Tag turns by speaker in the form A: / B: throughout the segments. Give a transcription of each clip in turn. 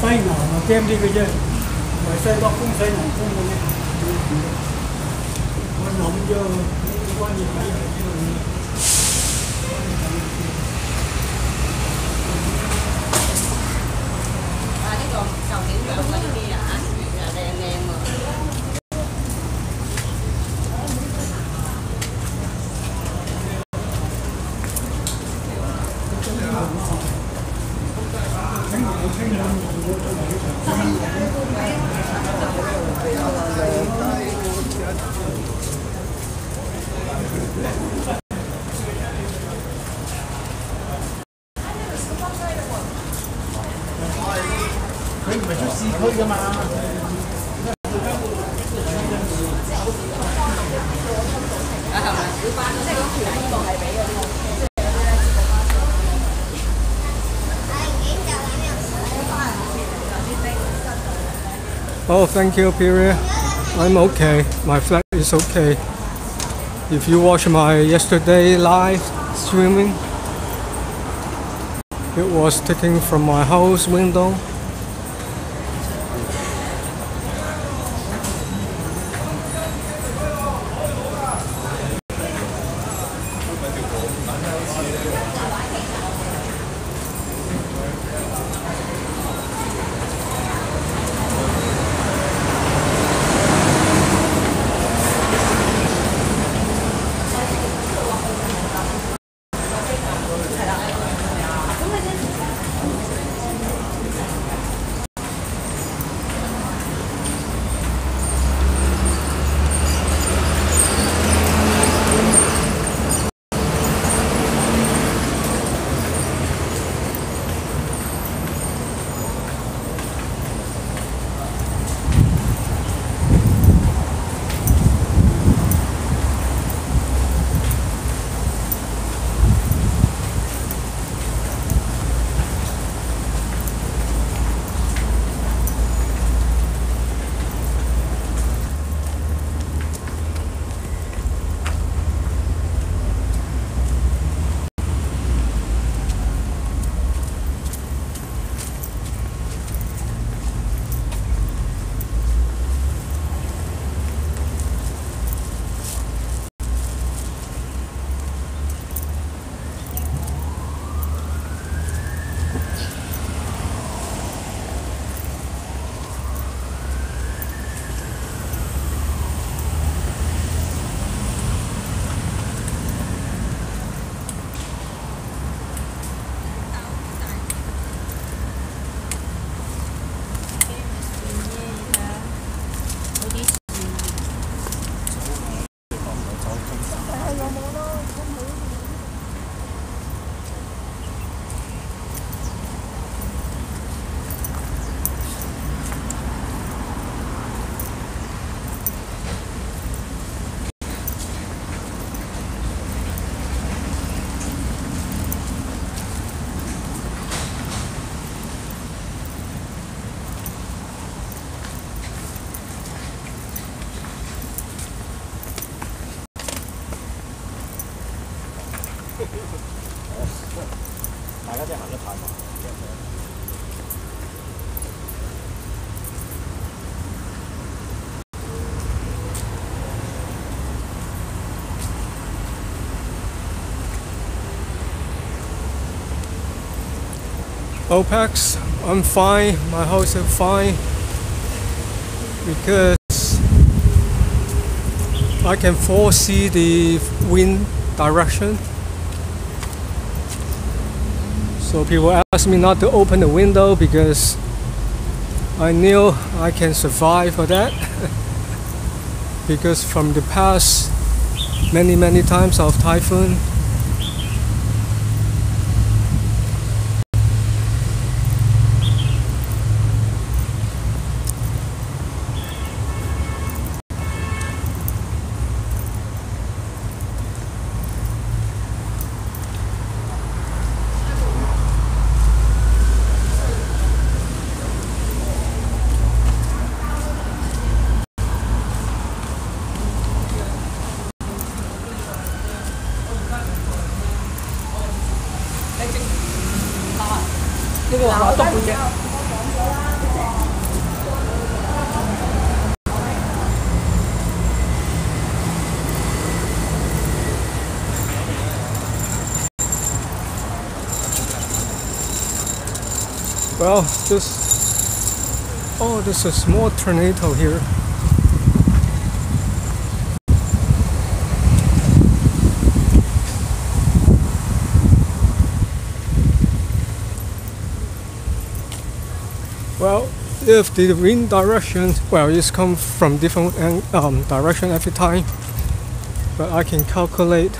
A: 西南啊，驚啲嘅啫，唔係西北風、西南風嘅咩？我諗咗關於睇係呢度。
B: 啊！呢個舊景象嗰啲啊，又靚靚喎。
A: 佢唔係出市區㗎嘛。
B: 啊，係咪小巴？即係嗰條呢個係俾嗰啲。
C: Oh, thank you, Piri. I'm okay. My flat is okay. If you watch my yesterday live streaming, it was taken from my house window. OPEX, I'm fine, my house is fine because I can foresee the wind direction. So people ask me not to open the window because I knew I can survive for that. Because from the past many times of typhoon,
A: 呢個話篤背脊。
C: Well, there's a small tornado here. Well, if the wind direction, well, it's come from different direction every time, but I can calculate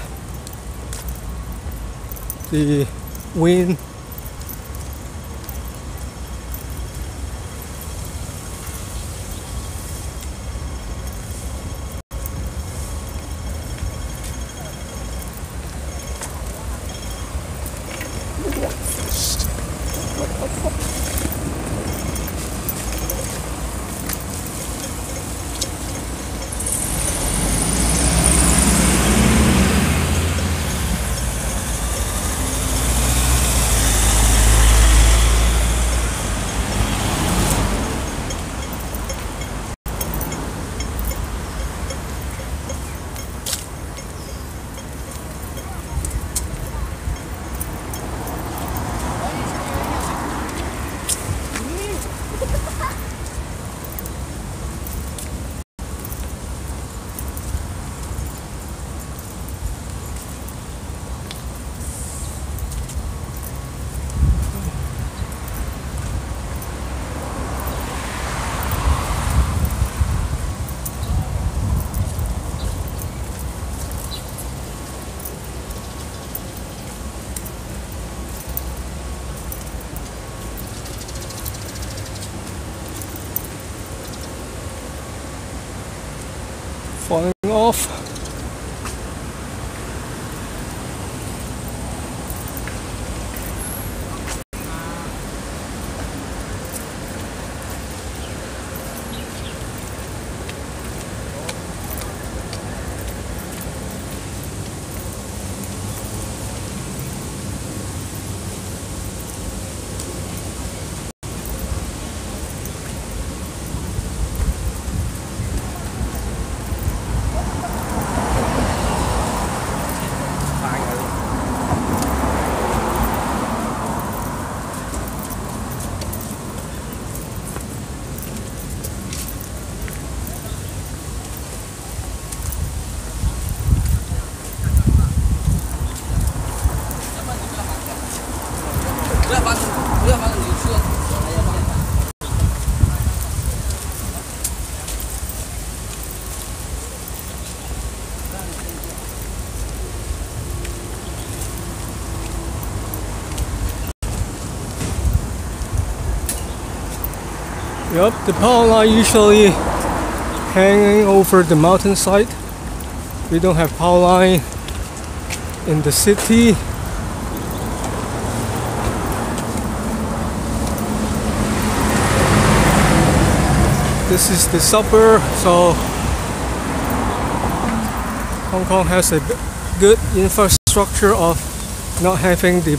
C: the wind. Falling off. Yep, the power line usually hanging over the mountainside. We don't have power line in the city. This is the suburb, so Hong Kong has a good infrastructure of not having the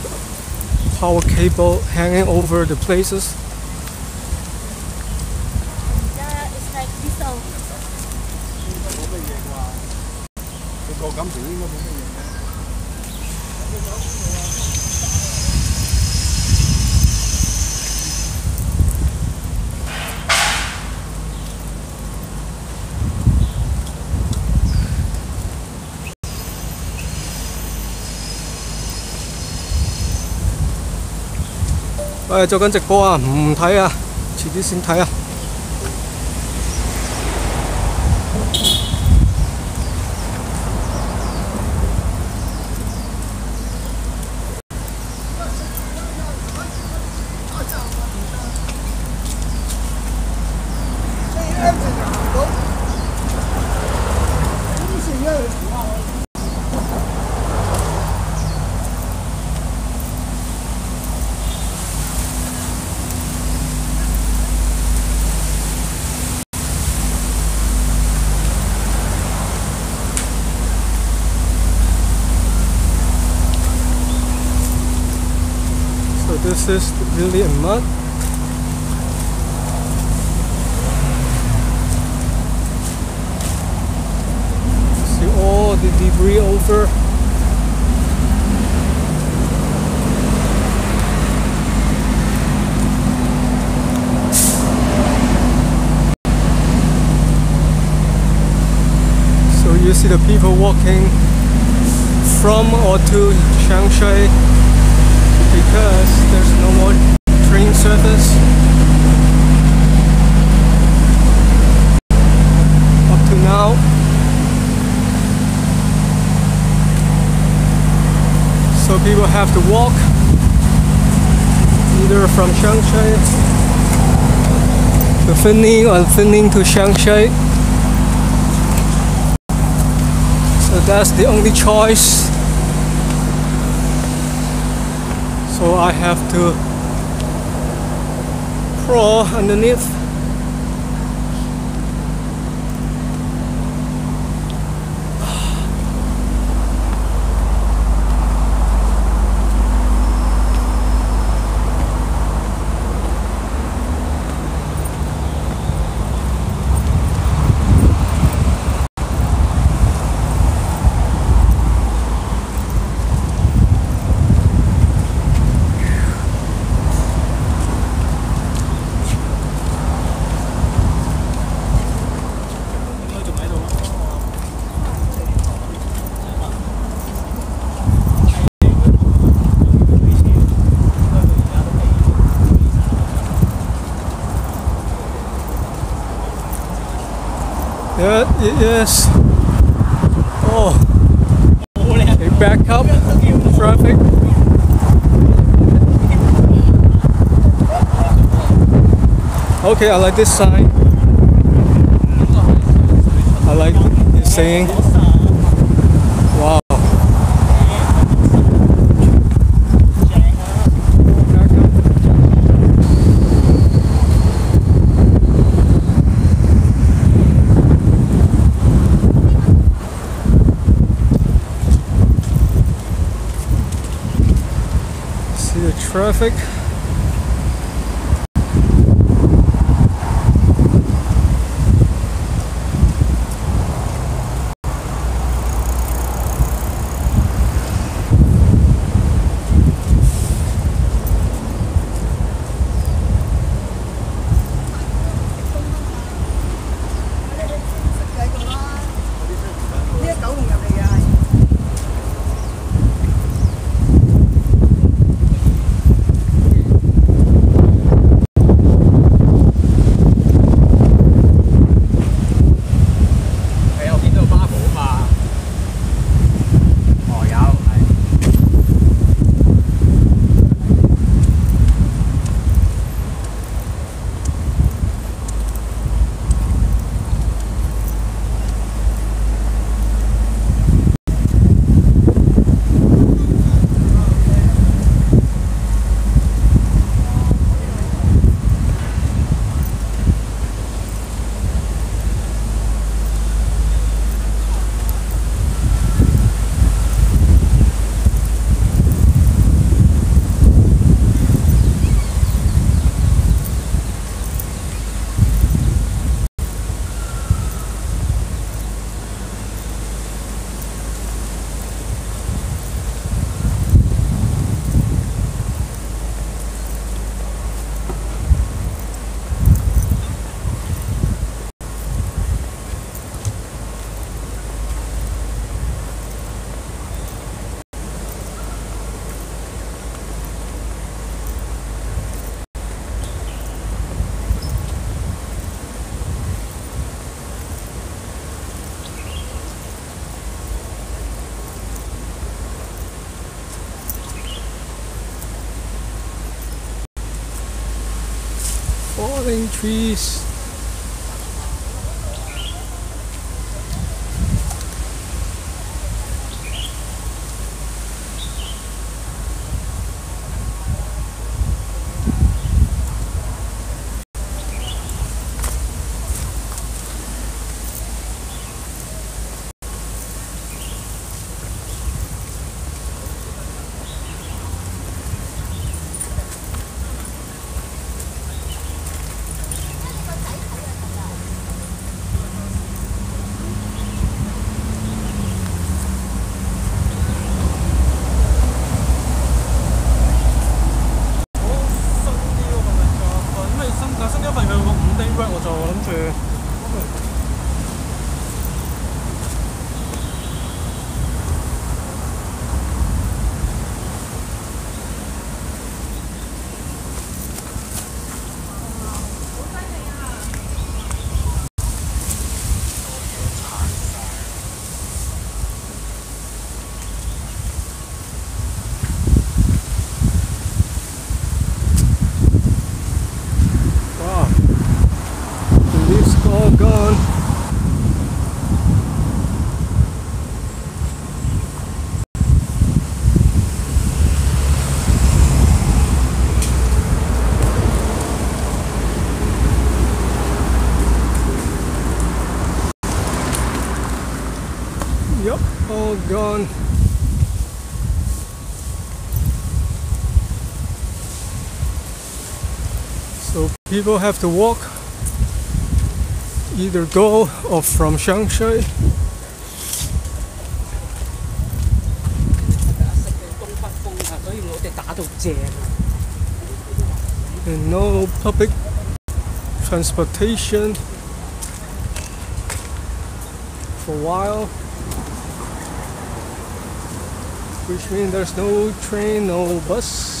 C: power cable hanging over the places.
B: It's like diesel.
A: 個感情應該冇乜嘢。
C: 喂，做緊直播啊，唔睇啊，遲啲先睇啊。This is really a mud. See all the debris over. the people walking from or to Changsha because there's no more train service. Up to now. So people have to walk either from Changsha to Fanling or Fanling to Changsha. So that's the only choice. So I have to crawl underneath. Yeah, yes. Oh, they back up traffic. Okay, I like this sign. I like this saying. Wow. See the traffic. Falling trees. People have to walk, either go or from Shanghai. And no public transportation for a while, which means there's no train, no bus.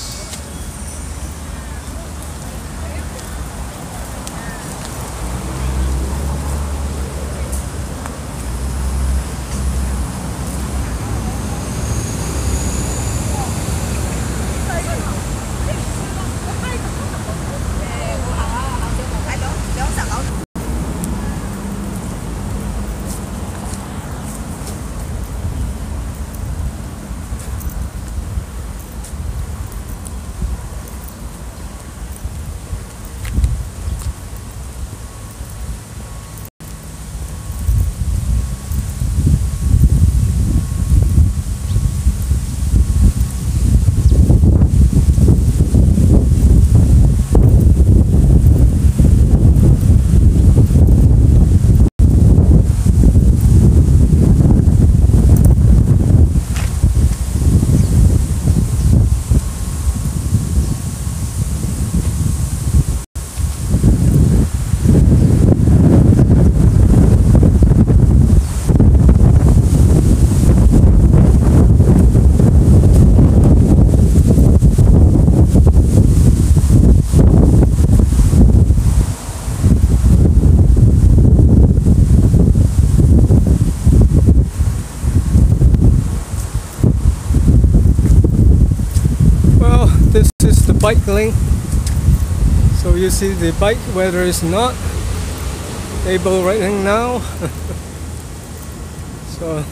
C: Bike lane, so you see the bike weather is not able right now. So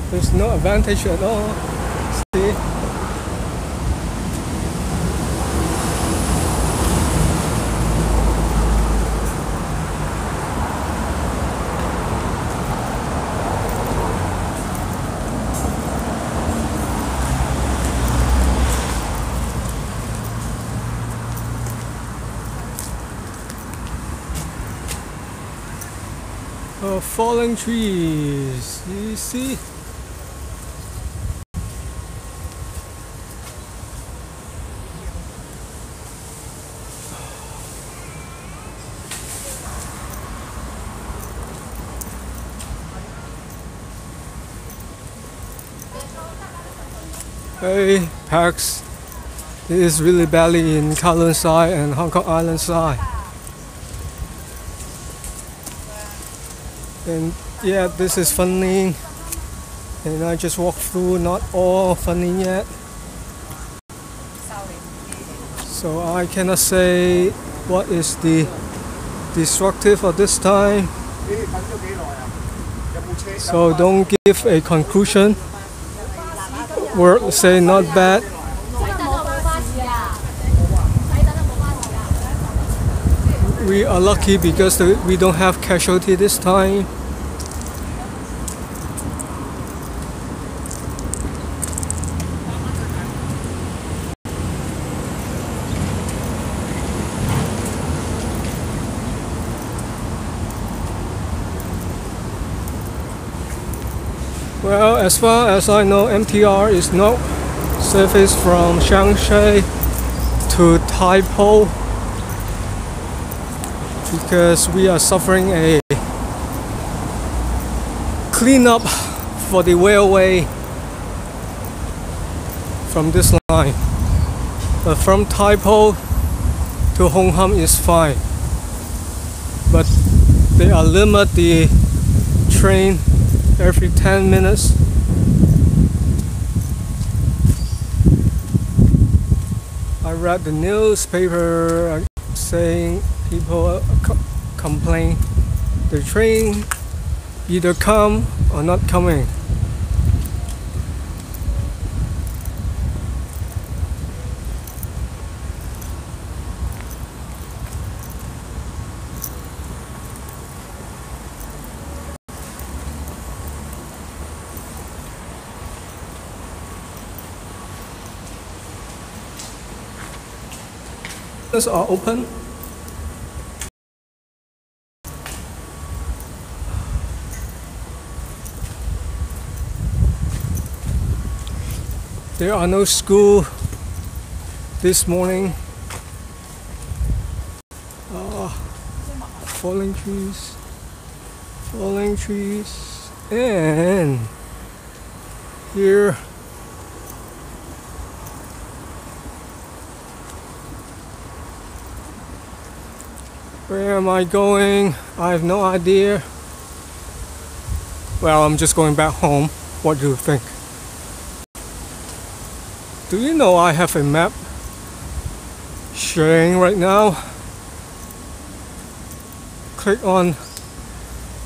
C: there's no advantage at all. See? Falling trees, you see? Hey, Pax, it is really badly in Kowloon side and Hong Kong Island side. And yeah, this is Fanling, and I just walked through not all Fanling yet, so I cannot say what is the destructive of this time, so don't give a conclusion. We're say not bad. We are lucky because we don't have casualty this time. Well, as far as I know, MTR is not service from Shanghai to Typhoon, because we are suffering a cleanup for the railway from this line. But from Typhoon to Hong Kong is fine. But they are limit the train every 10 minutes. I read the newspaper saying people complain the train either come or not coming. Are open. There are no school this morning. Falling trees, and here where am I going? I have no idea. Well, I'm just going back home. What do you think? Do you know I have a map sharing right now? Click on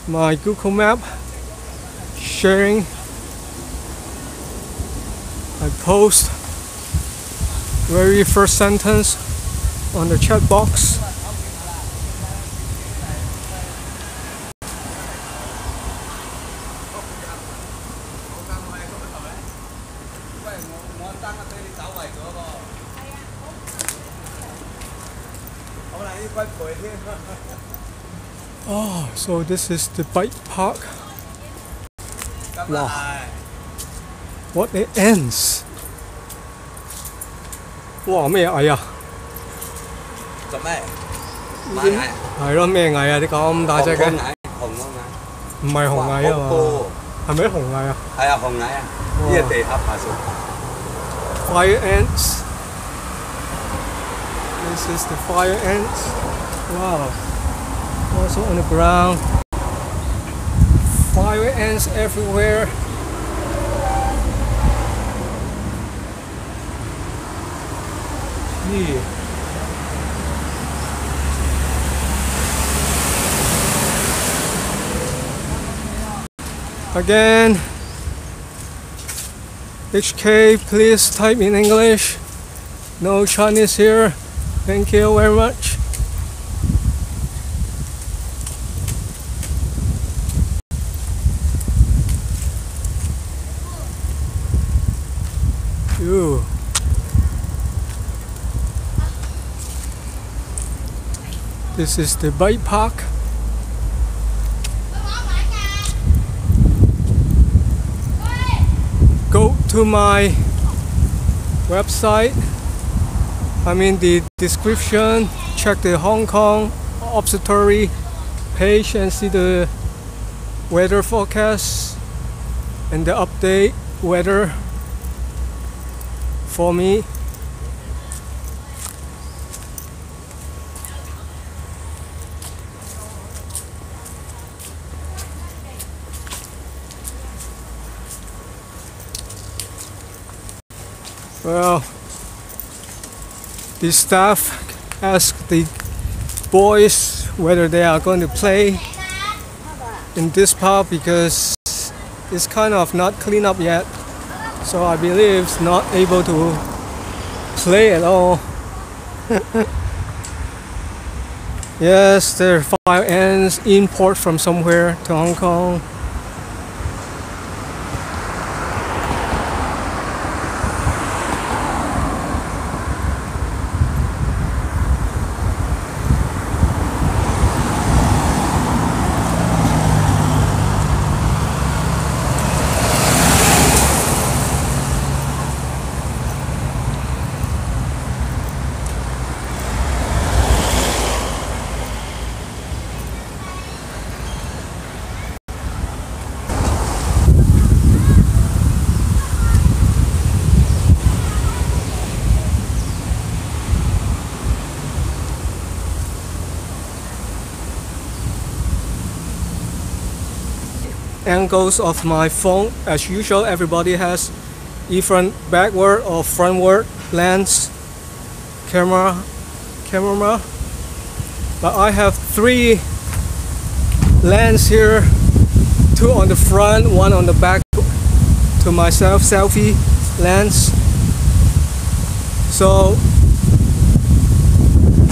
C: my Google map sharing. I post very first sentence on the chat box. Oh, so this is the bike park. Wow. What it ends. Wow, 咩蟻啊？
D: 做咩？馬
C: 係
D: 蟻？
C: 咯，咩蟻啊？你咁大隻嘅？
D: 紅蟻，紅嗰蟻。
C: 唔係紅蟻啊嘛？係咪紅蟻啊？
D: 係啊，紅蟻啊！呢個地下爬上。
C: Fire ants. This is the fire ants. Wow. Also on the ground. Fire ants everywhere. Yeah. Again, HK, please type in English. No Chinese here. Thank you very much. Ooh. This is the bike park. Go to my website. I'm in the description. Check the Hong Kong Observatory page and see the weather forecast and the update weather for me. Well, the staff asked the boys whether they are going to play in this park because it's kind of not clean up yet. So I believe it's not able to play at all. Yes, there are fire ants import from somewhere to Hong Kong. Angles of my phone, as usual, everybody has different backward or frontward lens camera, but I have 3 lenses here, 2 on the front, 1 on the back to myself selfie lens. So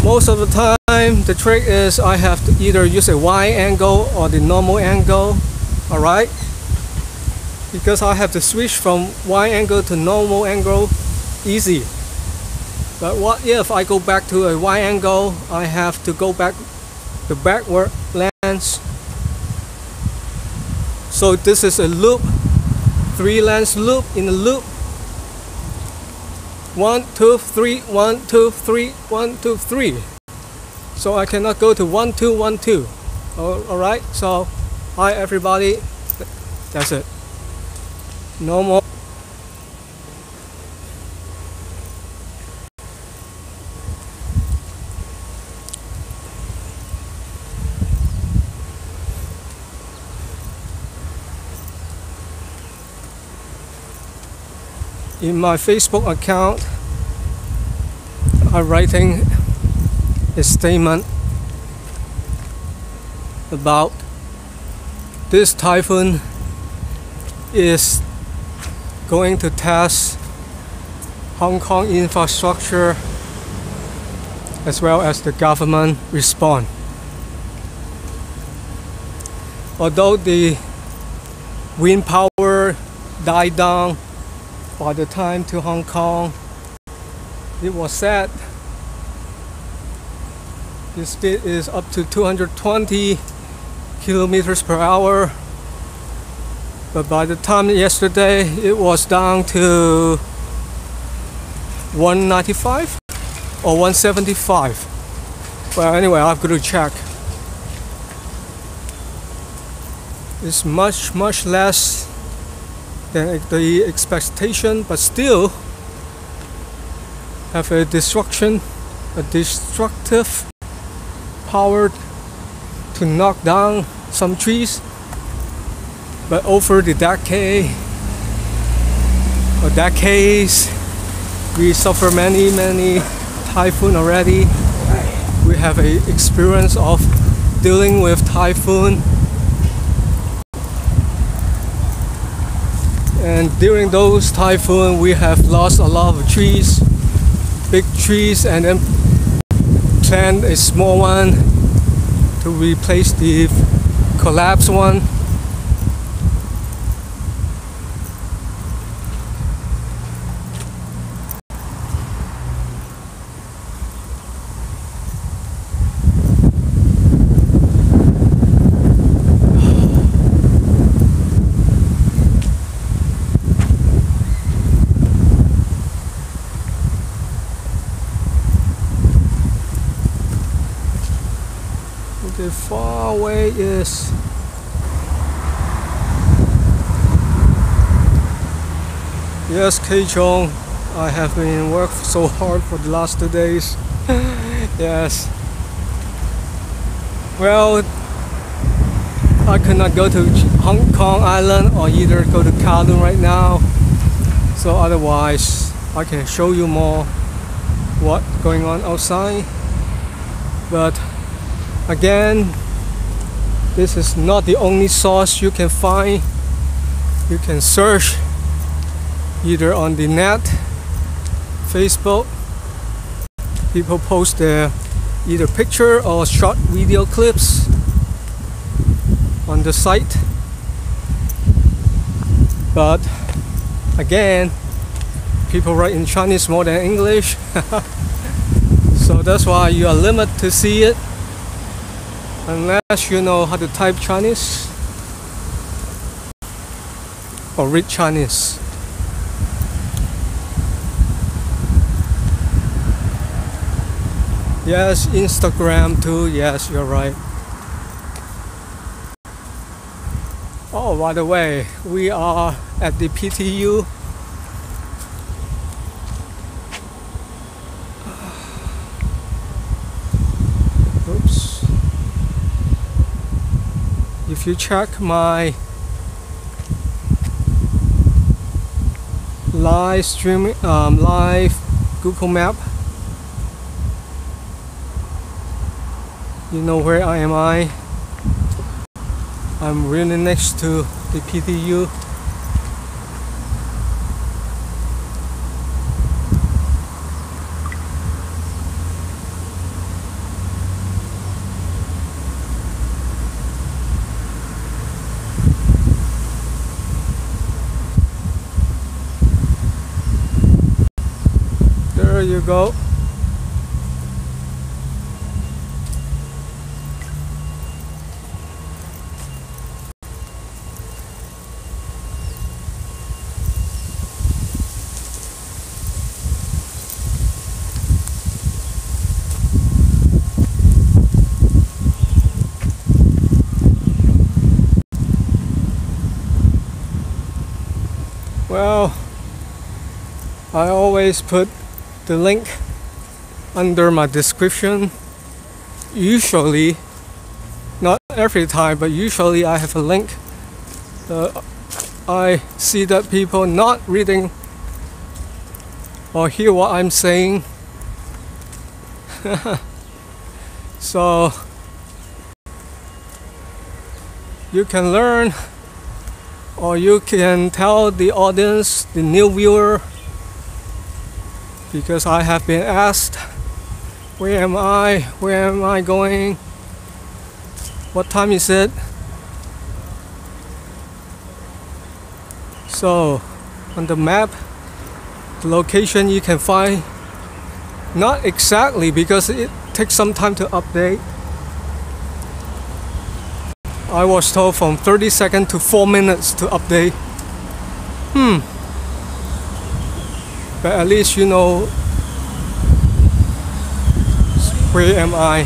C: most of the time the trick is I have to either use a wide angle or the normal angle. Alright, because I have to switch from wide angle to normal angle easy. But what if I go back to a wide angle? I have to go back the backward lens. So this is a loop, 3 lens loop in a loop. 1, 2, 3, 1, 2, 3, 1, 2, 3. So I cannot go to 1, 2, 1, 2. Alright, so hi everybody. That's it. No more. In my Facebook account, I'm writing a statement about this typhoon is going to test Hong Kong infrastructure as well as the government response. Although the wind power died down by the time to Hong Kong, it was said the speed is up to 220 kilometers per hour, but by the time yesterday it was down to 195 or 175. Well, anyway, I've got to check. It's much less than the expectation, but still have a destructive power to knock down some trees. But over the decades, we suffer many typhoon already. We have a experience of dealing with typhoon. And during those typhoons, we have lost a lot of trees, big trees, and then plant a small one to replace the collapsed one. The far away is yes, K Chong. I have been working so hard for the last 2 days. Yes. Well, I could not go to Hong Kong Island or either go to Kowloon right now. So otherwise, I can show you more what's going on outside. But again, this is not the only source you can find. You can search either on the net, Facebook. People post their either picture or short video clips on the site. But again, people write in Chinese more than English. So that's why you are limited to see it unless you know how to type Chinese or read Chinese. Yes, Instagram too. Yes, you're right. Oh, by the way, we are at the PTU. Oops. If you check my live streaming, live Google Map, you know where am I? I'm really next to the PTU. There you go. I always put the link under my description. Usually, not every time, but usually I have a link. I see that people not reading or hear what I'm saying. So you can learn, or you can tell the audience, the new viewer, because I have been asked, where am I going, what time is it? So on the map, the location you can find, not exactly because it takes some time to update. I was told from 30 seconds to 4 minutes to update. But at least you know where am I.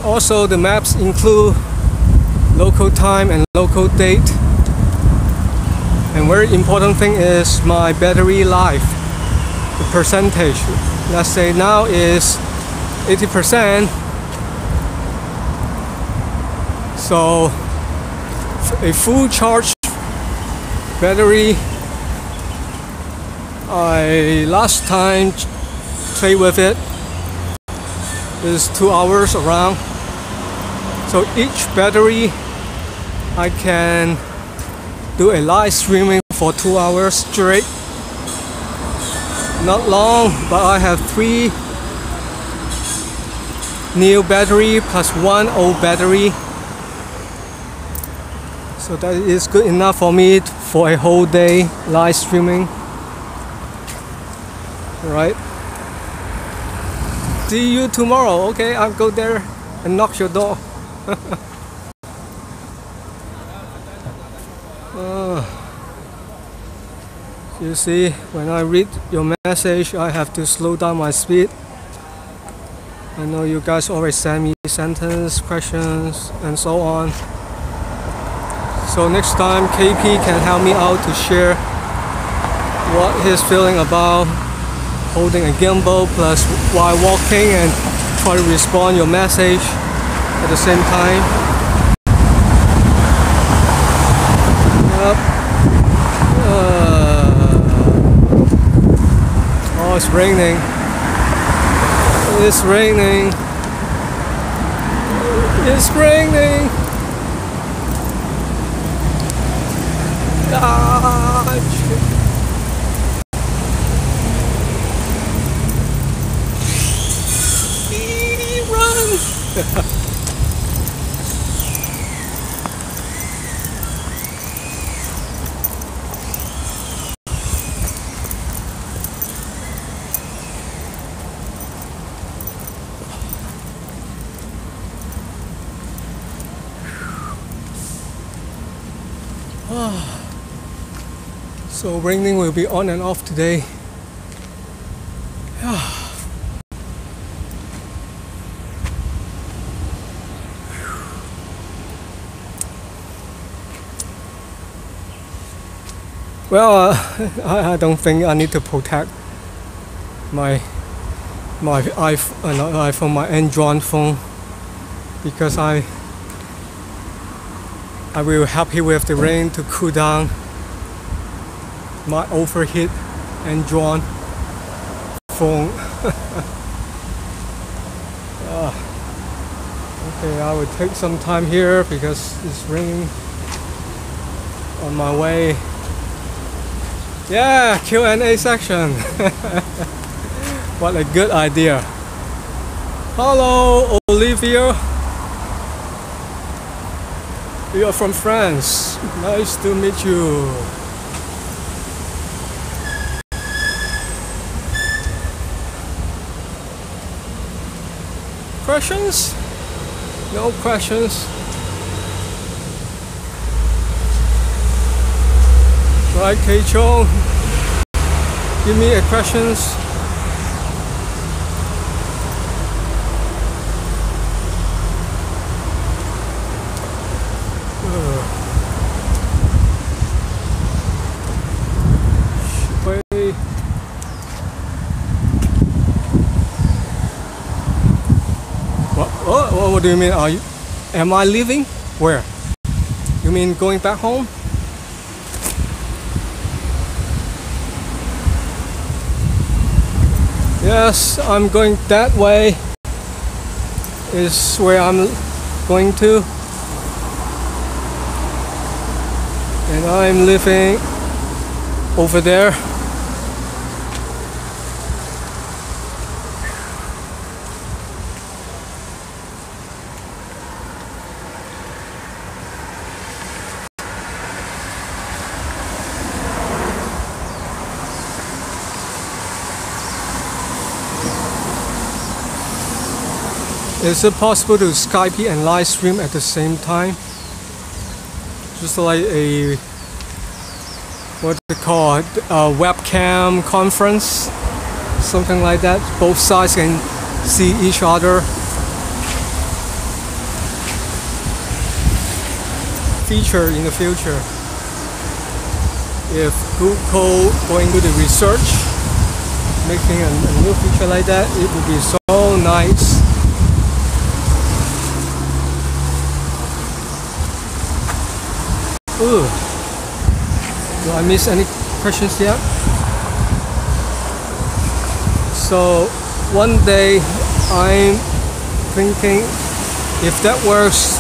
C: Also, the maps include local time and local date. And very important thing is my battery life, the percentage. Let's say now is 80%. So a full charge battery, I last time played with it is 2 hours around. So each battery I can do a live streaming for 2 hours straight. Not long, but I have 3 new battery plus 1 old battery. So that is good enough for me for a whole day live streaming. Alright. See you tomorrow. Okay, I'll go there and knock your door. You see, when I read your message, I have to slow down my speed. I know you guys always send me sentence, questions, and so on. So next time KP can help me out to share what he's feeling about holding a gimbal plus while walking and try to respond your message at the same time. Yep. Oh, it's raining. It's raining. It's raining. Run! So raining will be on and off today. Well, I don't think I need to protect my iPhone, my Android phone, because I will happy with the rain to cool down my overheat Android phone. Okay, I will take some time here because it's raining on my way. Yeah, Q&A section. What a good idea. Hello, Olivia. You are from France. Nice to meet you. Questions? No questions. Right, Keicho, give me a questions. do you mean? Am I leaving? Where? You mean going back home? Yes, I'm going that way. Is where I'm going to. And I'm living over there. Is it possible to Skype and live stream at the same time? Just like a, what they call it, a webcam conference, something like that. Both sides can see each other. Feature in the future. If Google going to the research, making a new feature like that, it would be so nice. Ooh. Do I miss any questions yet? So one day I'm thinking, if that works,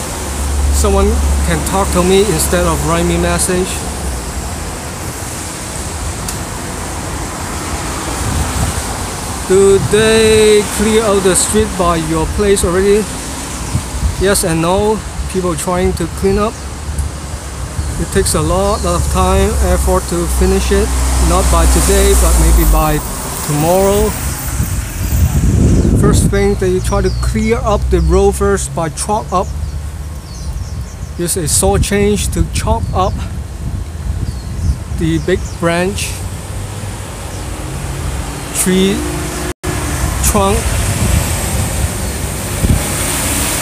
C: someone can talk to me instead of write me message. Do they clear out the street by your place already? Yes and no. People trying to clean up. It takes a lot of time, effort to finish it. Not by today, but maybe by tomorrow. First thing, they try to clear up the road first by chop up. Use a saw change to chop up the big branch, tree trunk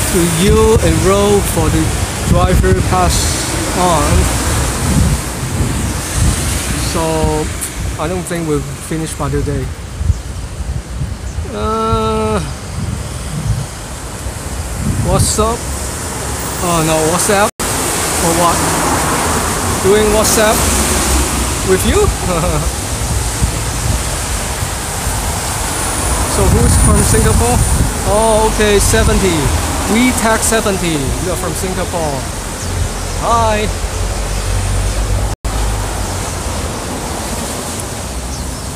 C: to yield a road for the driver pass on. So I don't think we'll finish by today. What's up? Oh no, WhatsApp? For what? Doing WhatsApp with you? So who's from Singapore? Oh, okay, 70. We tag 70. You're from Singapore. Hi.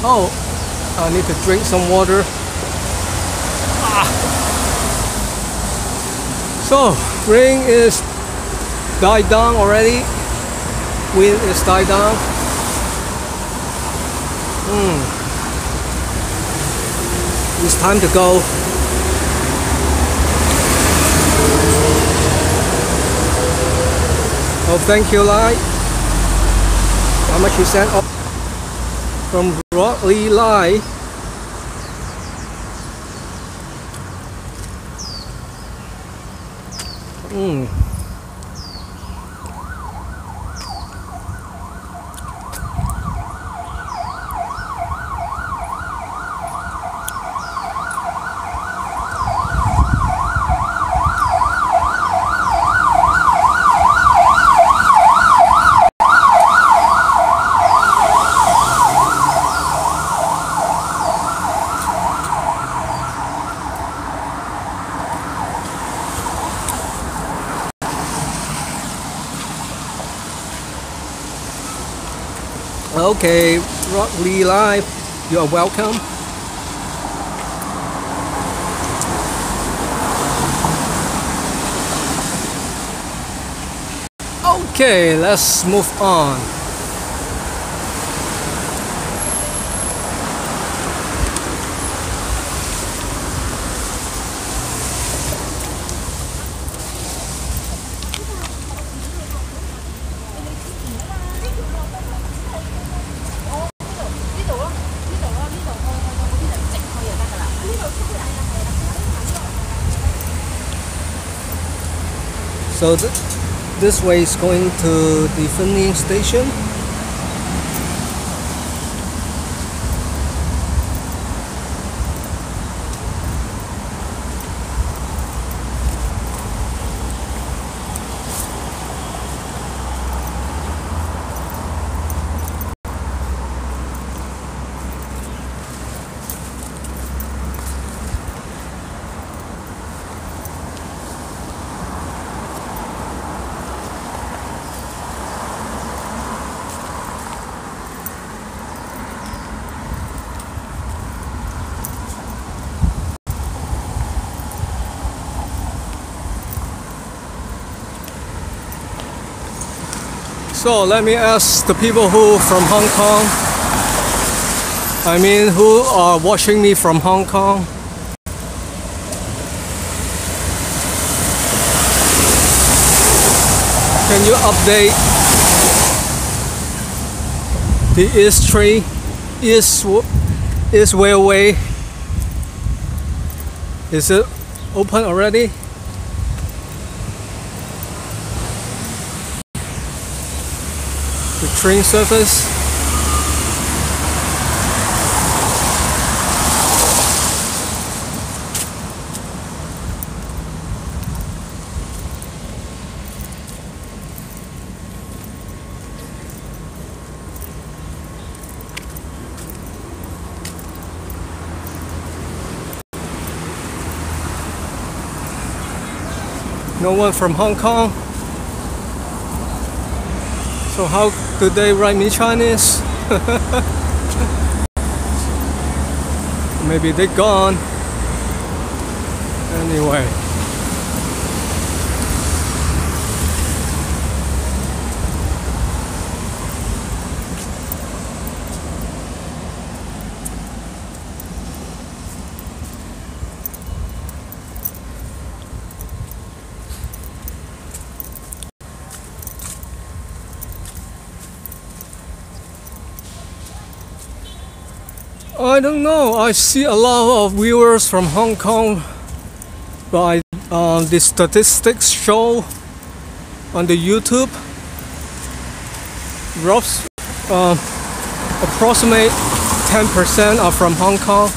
C: Oh, I need to drink some water. So, rain is died down already. Wind is died down. It's time to go. Oh, thank you, Lai. How much you sent? Oh, from Rodley Lai. Okay, Rodley Live, you are welcome. Okay, let's move on. So this way is going to the Fanling station. So let me ask the people who from Hong Kong, I mean who are watching me from Hong Kong. Can you update the East Train, East Railway? Is it open already? The train service. No one from Hong Kong. So how could they write me Chinese? Maybe they're gone. Anyway. I don't know. I see a lot of viewers from Hong Kong, but the statistics show on the YouTube roughly approximate 10% are from Hong Kong.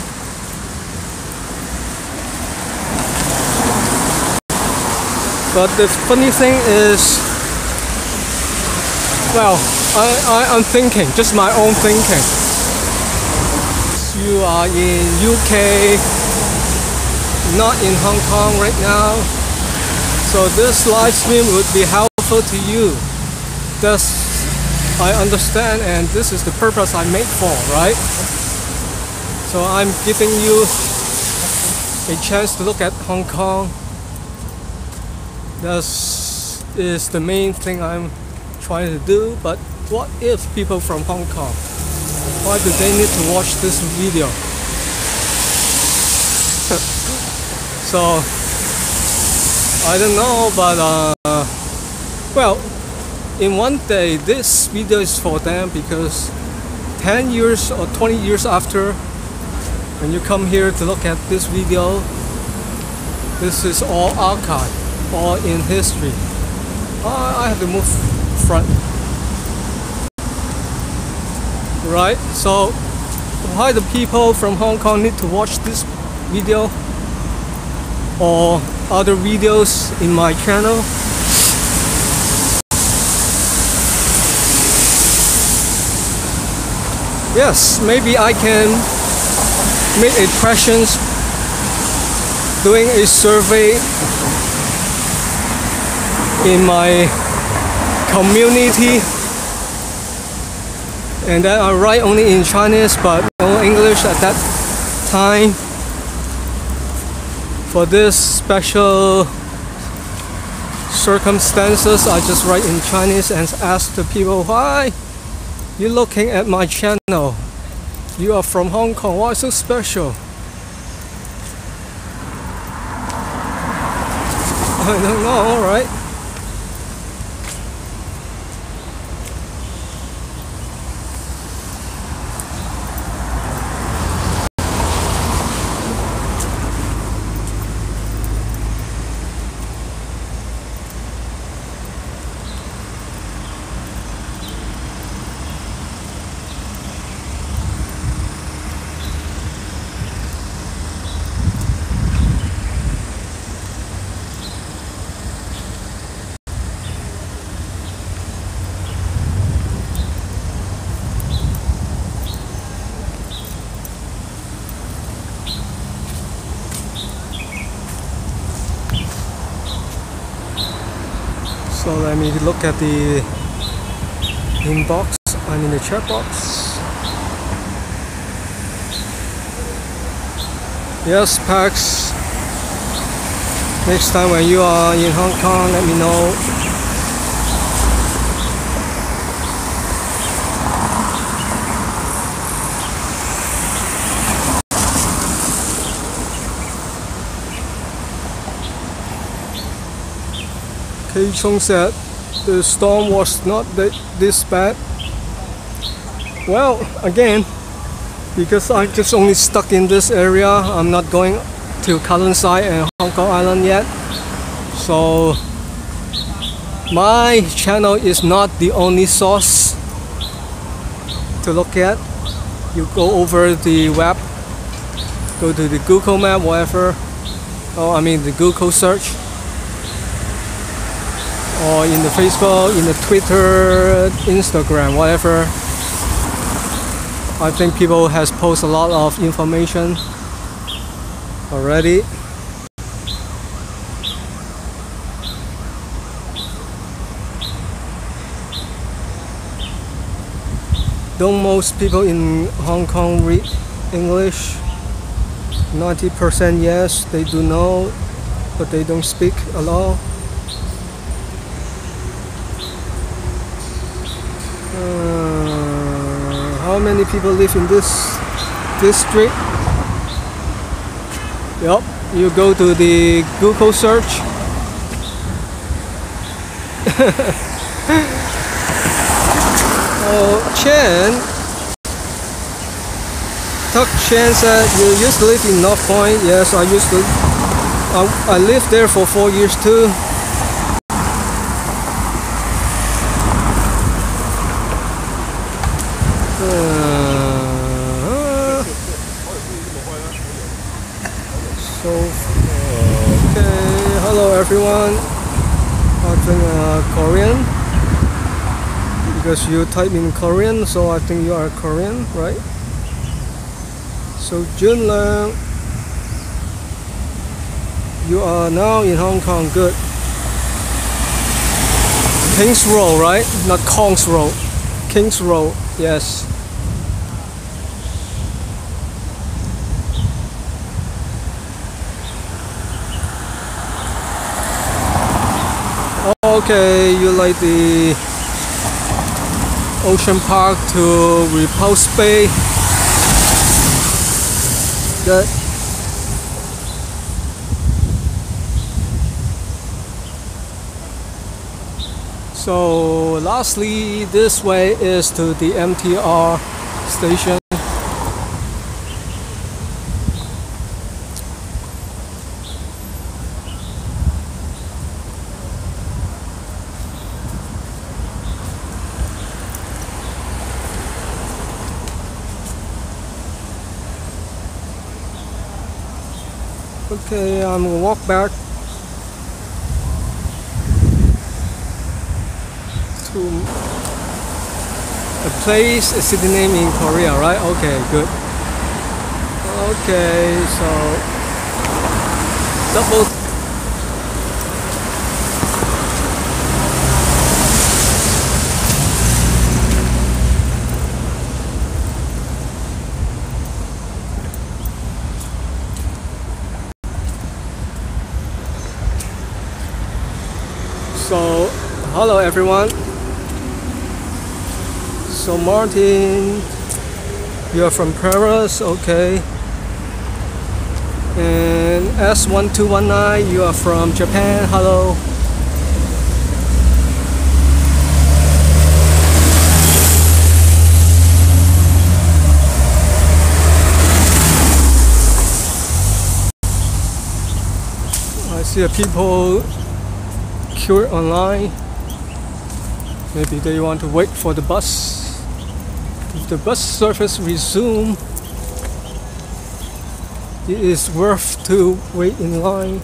C: But the funny thing is, well, I'm thinking, just my own thinking. You are in UK, not in Hong Kong right now, so this live stream would be helpful to you. That's, I understand, and this is the purpose I made for, right? So I'm giving you a chance to look at Hong Kong. That is the main thing I'm trying to do. But what if people from Hong Kong, why do they need to watch this video? So I don't know, but well, in one day this video is for them, because 10 years or 20 years after, when you come here to look at this video, this is all archive, all in history. I have to move front. Right, so why the people from Hong Kong need to watch this video or other videos in my channel? Yes, maybe I can make a questions, doing a survey in my community. And then I write only in Chinese but no English at that time. For this special circumstances, I just write in Chinese and ask the people, why you looking at my channel? You are from Hong Kong, why so special? I don't know, right? So let me look at the inbox, I mean the chat box. Yes, Pax. Next time when you are in Hong Kong, let me know. Pei Chong said the storm was not this bad. Well, again, because I just only stuck in this area, I'm not going to Kalansai and Hong Kong Island yet. So my channel is not the only source to look at. You go over the web, go to the Google map, whatever. Oh, I mean the Google search, or in the Facebook, in the Twitter, Instagram, whatever. I think people has posted a lot of information already. Don't most people in Hong Kong read English? 90% yes, they do know, but they don't speak at all. How many people live in this district? Yup, you go to the Google search. Oh, Chen. Tuck Chen said you used to live in North Point. Yes, I used to. I lived there for 4 years too. Okay, hello everyone. I think Korean, because you type in Korean, so I think you are Korean, right? So Junlang, you are now in Hong Kong. Good. King's Road, right? Not Kong's Road. King's Road. Yes. Okay, you like the Ocean Park to Repulse Bay. Good. So lastly, this way is to the MTR station. Okay, I'm gonna walk back to a place, a city name in Korea, right? Okay, good. Okay, so double. So, hello everyone. So Martin, you are from Paris, okay. And S1219, you are from Japan, hello. I see people queue online. Maybe they want to wait for the bus. If the bus service resume, it is worth to wait in line.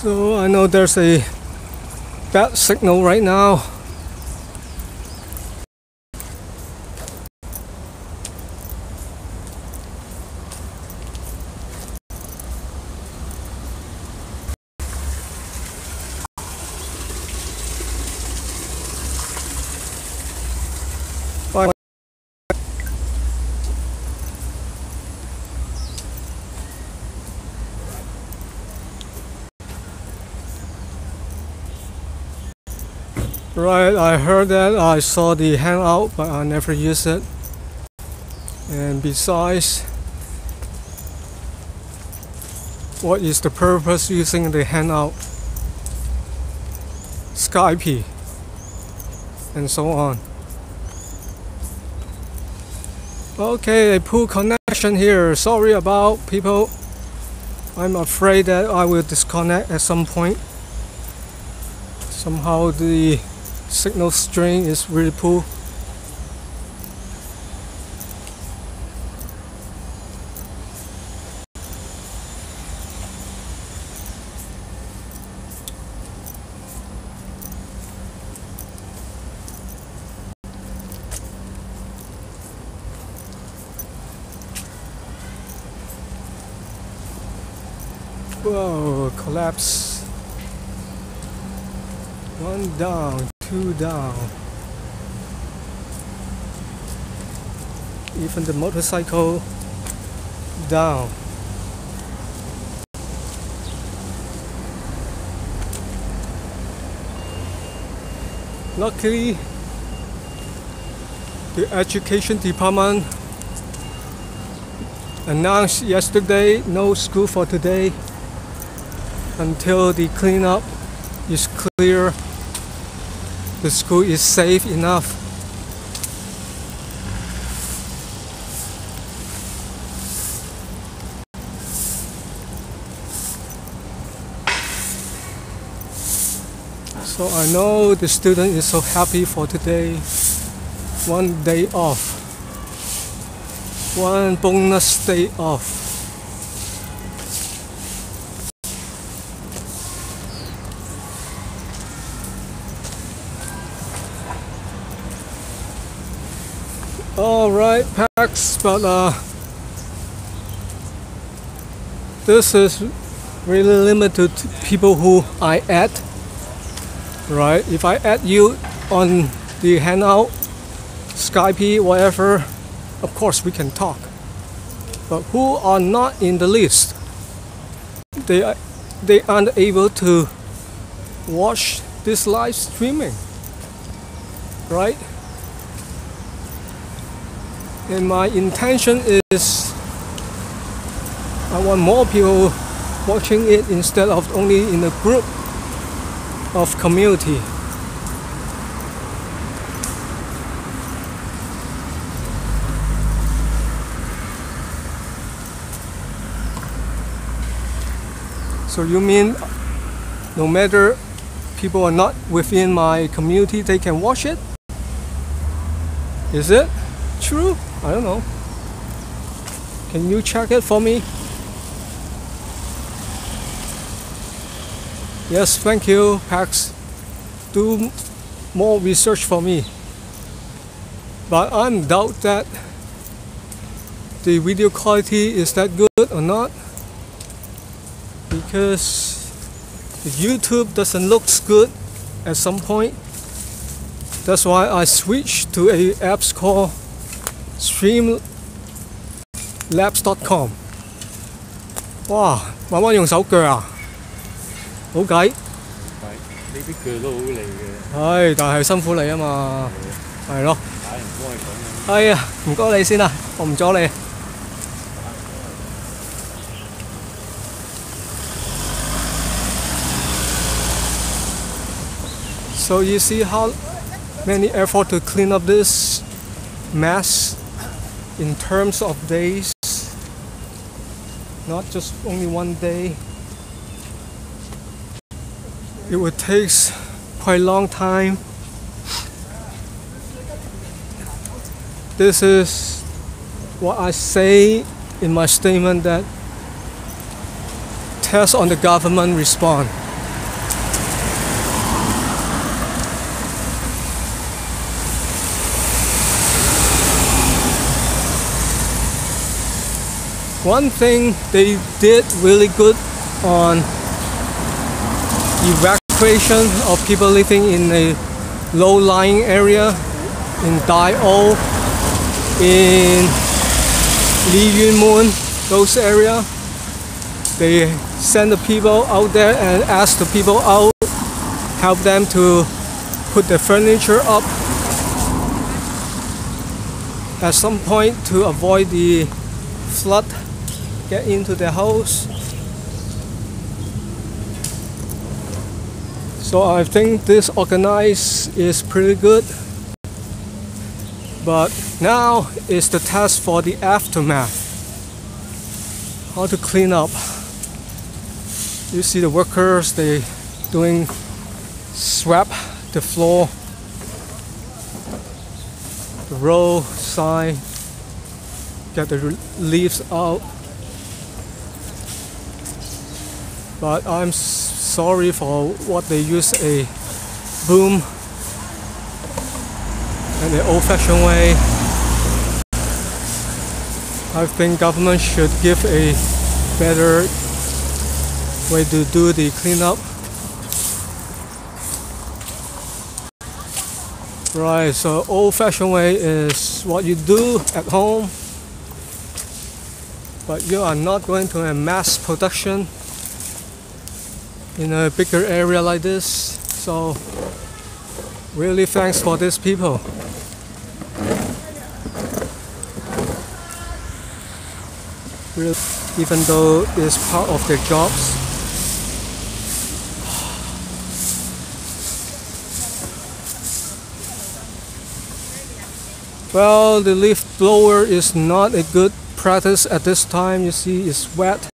C: So I know there's a bad signal right now. Right, I heard that. I saw the handout, but I never used it. And besides, what is the purpose using the handout? Skype and so on. Okay, a poor connection here. Sorry about people. I'm afraid that I will disconnect at some point. Somehow the signal strength is really poor. Whoa, collapse. One down, two down. Even the motorcycle down. Luckily, the education department announced yesterday no school for today until the cleanup is clear. The school is safe enough. So I know the student is so happy for today. One day off. One bonus day off. Alright, packs, but this is really limited to people who I add. Right, if I add you on the handout, Skype, whatever, of course we can talk. But who are not in the list, they aren't able to watch this live streaming, right? And my intention is I want more people watching it instead of only in a group of community. So you mean no matter people are not within my community, they can watch it? Is it true? I don't know. Can you check it for me? Yes, thank you, Pax. Do more research for me. But I doubt that the video quality is that good or not, because the YouTube doesn't look good at some point. That's why I switched to a app called streamlabs.com. 哇，慢慢用手腳啊，好計。
A: 呢啲腳都好利嘅。
C: 係，但係辛苦你啊嘛，係咯。
A: 唉，唔該講。
C: 係啊，唔該你先啦，我唔阻你。So you see how many effort to clean up this mess in terms of days, not just only one day. It would take quite a long time. This is what I say in my statement, that test on the government response. One thing they did really good on evacuation of people living in a low-lying area in Dai-O, in Li Yun Mun, those areas. They send the people out there and ask the people out, help them to put their furniture up at some point to avoid the flood get into their house. So I think this organized is pretty good, but now is the task for the aftermath, how to clean up. You see the workers, they doing swap the floor, the roadside, get the leaves out. But I'm sorry for what they use a boom and the old-fashioned way. I think government should give a better way to do the cleanup. Right, so old-fashioned way is what you do at home, but you are not going to a mass production in a bigger area like this. So really thanks for these people. Really, even though it's part of their jobs. Well, the leaf blower is not a good practice at this time. You see, it's wet.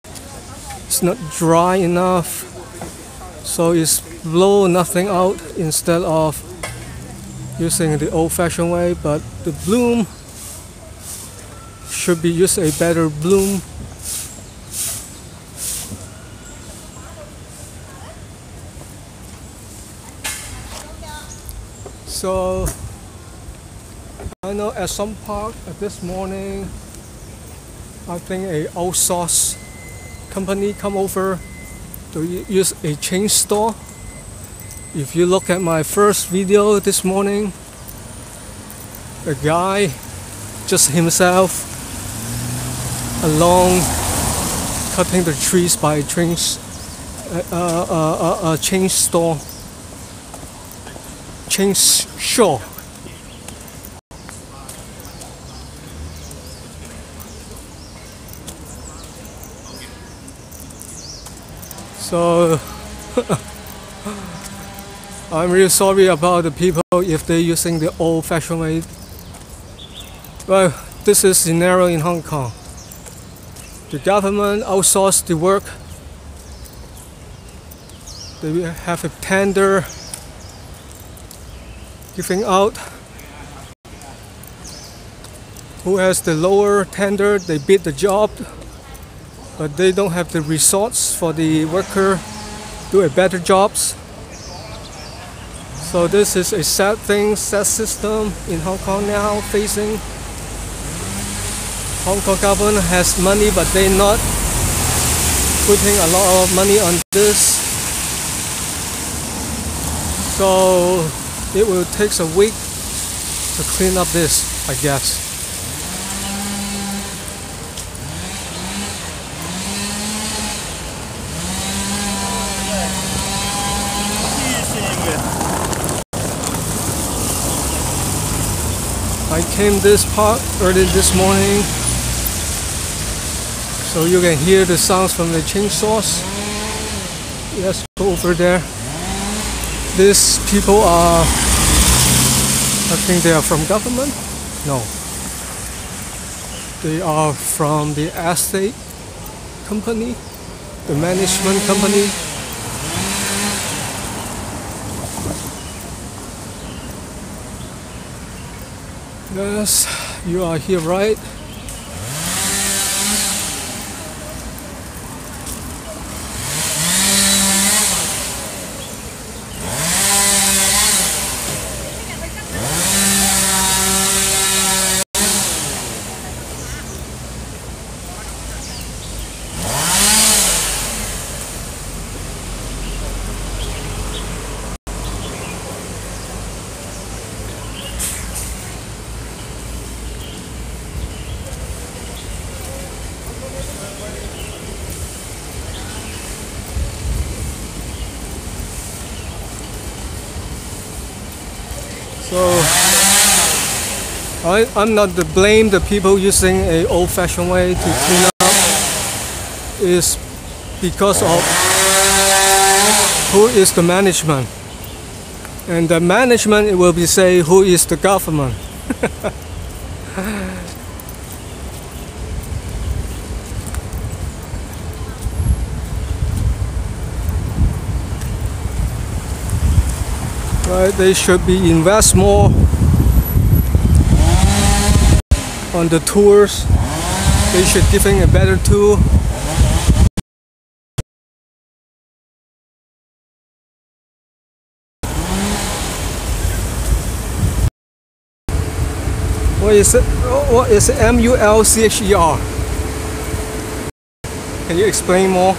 C: It's not dry enough. So it's blow nothing out instead of using the old-fashioned way, but the bloom should be used a better bloom. So I know at some park at this morning, I think a outsource company come over to use a chainsaw. If you look at my first video this morning, a guy just himself alone cutting the trees by a chainsaw. So I'm really sorry about the people if they're using the old-fashioned way. Well, this is the scenario in Hong Kong. The government outsourced the work. They have a tender giving out. who has the lower tender, they bid the job, but they don't have the resource for the worker do a better jobs. So this is a sad thing, sad system in Hong Kong now facing. Hong Kong government has money, but they're not putting a lot of money on this. So it will take a week to clean up this, I guess. I came this part early this morning, so you can hear the sounds from the chainsaws. Let's go over there. These people are, I think they are from government? No. They are from the estate company, the management company. Yes, you are here, right? So I'm not to blame the people using an old-fashioned way to clean up. It's because of who is the management, and the management it will be say who is the government. Right, they should be invest more on the tours. They should give him a better tool. What is it? What is MULCHER? Can you explain more?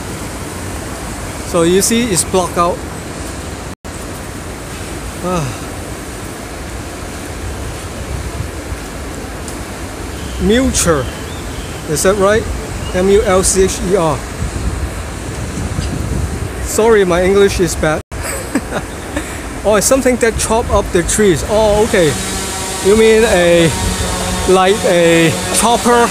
C: So you see, it's blocked out. Mulcher, is that right? MULCHER. Sorry, my English is bad. Oh, it's something that chop up the trees. Oh, okay. You mean like a chopper?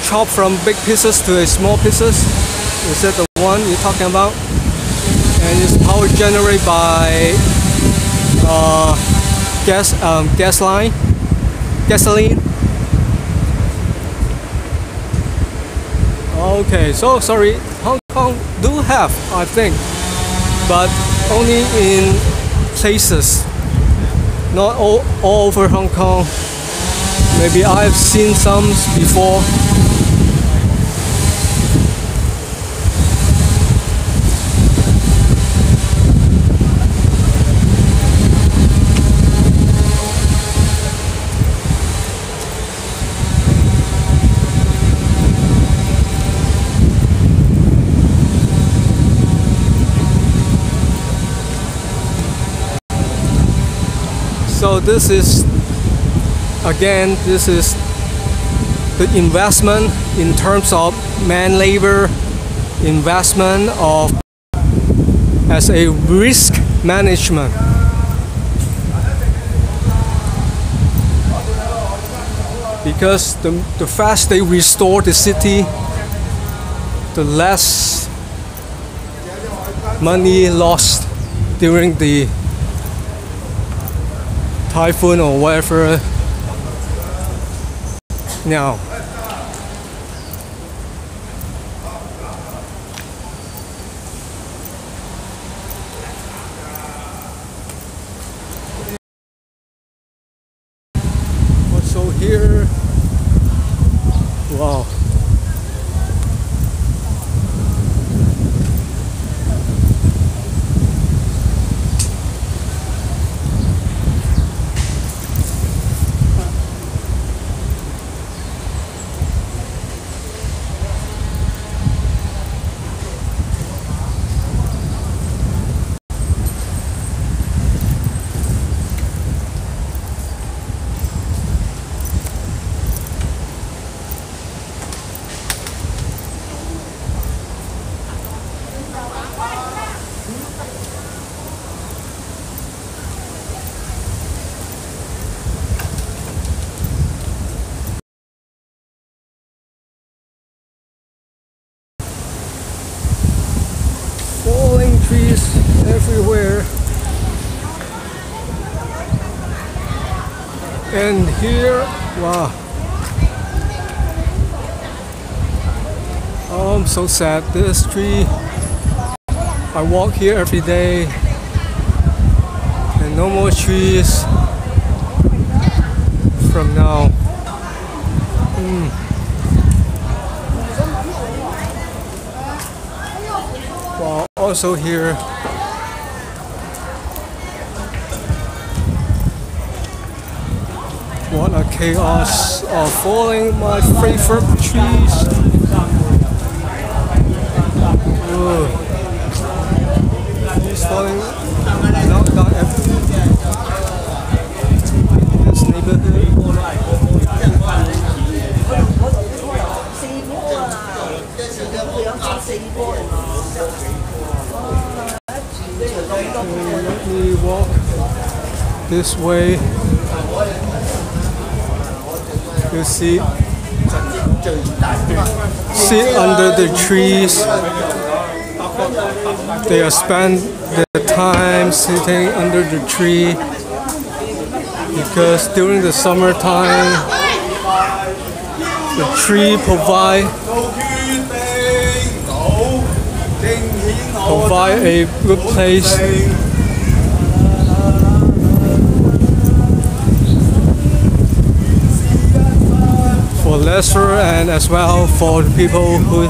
C: Chop from big pieces to a small pieces? Is that the one you're talking about? And it's power generated by gasoline. Okay, so sorry, Hong Kong do have, I think, but only in places, not all over Hong Kong. Maybe I've seen some before. So this is, again, this is the investment in terms of man labor, investment of as a risk management. Because the faster they restore the city, the less money lost during the typhoon or whatever. Now, here. Wow. Falling trees everywhere, and here, wow, oh, I'm so sad. This tree, I walk here every day, and no more trees from now. Wow, also here, what a chaos of falling my favorite trees. Trees falling, knocked down everything in this neighborhood. Let me walk this way. You see under the trees. They spend their time sitting under the tree because during the summertime the tree provide a good place for leisure and as well for the people who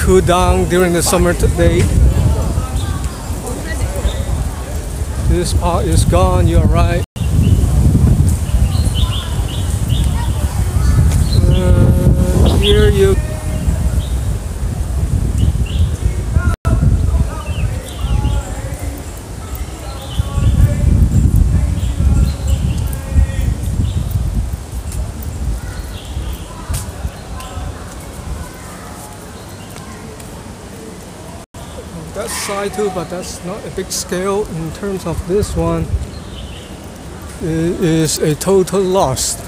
C: cool down during the summer day. This part is gone, you're right. Here you that side too, but that's not a big scale in terms of this one. It is a total loss.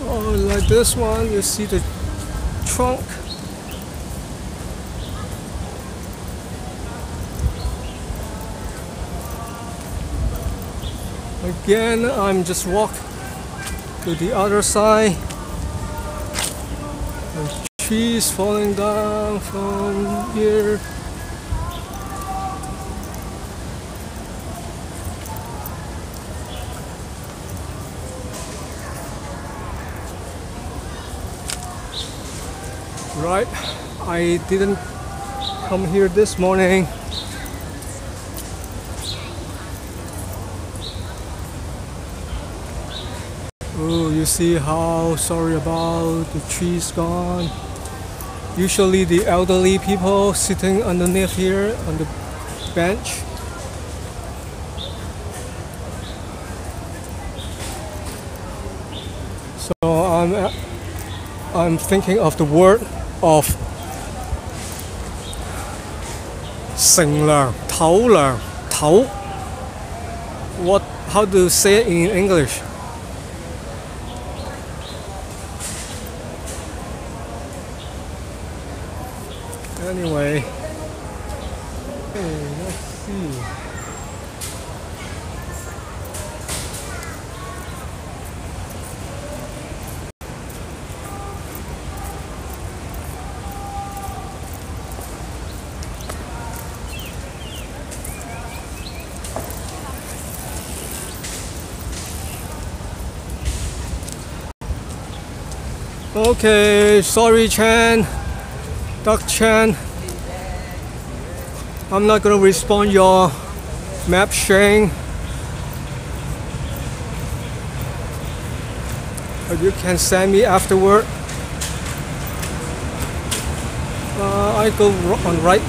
C: Oh, like this one, you see the trunk. Again, I'm just walk to the other side. Trees falling down from here. Right, I didn't come here this morning. Oh, you see how sorry about the trees gone. Usually the elderly people sitting underneath here on the bench. So I'm thinking of the word of 乘涼,頭涼,頭. How to say it in English? Anyway, let's see. Okay, sorry Chan, Duck Chan. I'm not gonna respond your map sharing. But you can send me afterward. I go on right.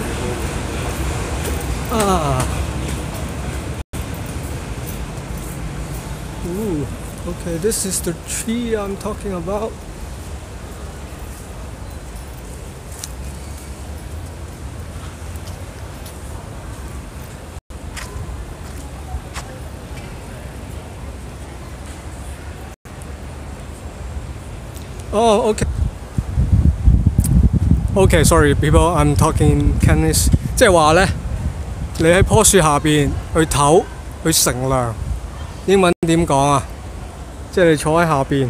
C: Ooh, okay, this is the tree I'm talking about. Oh, okay. Okay, sorry, people. I'm talking Cantonese. 即係話咧，你喺棵樹下邊去唞，去乘涼。英文點講啊？即係你坐喺下邊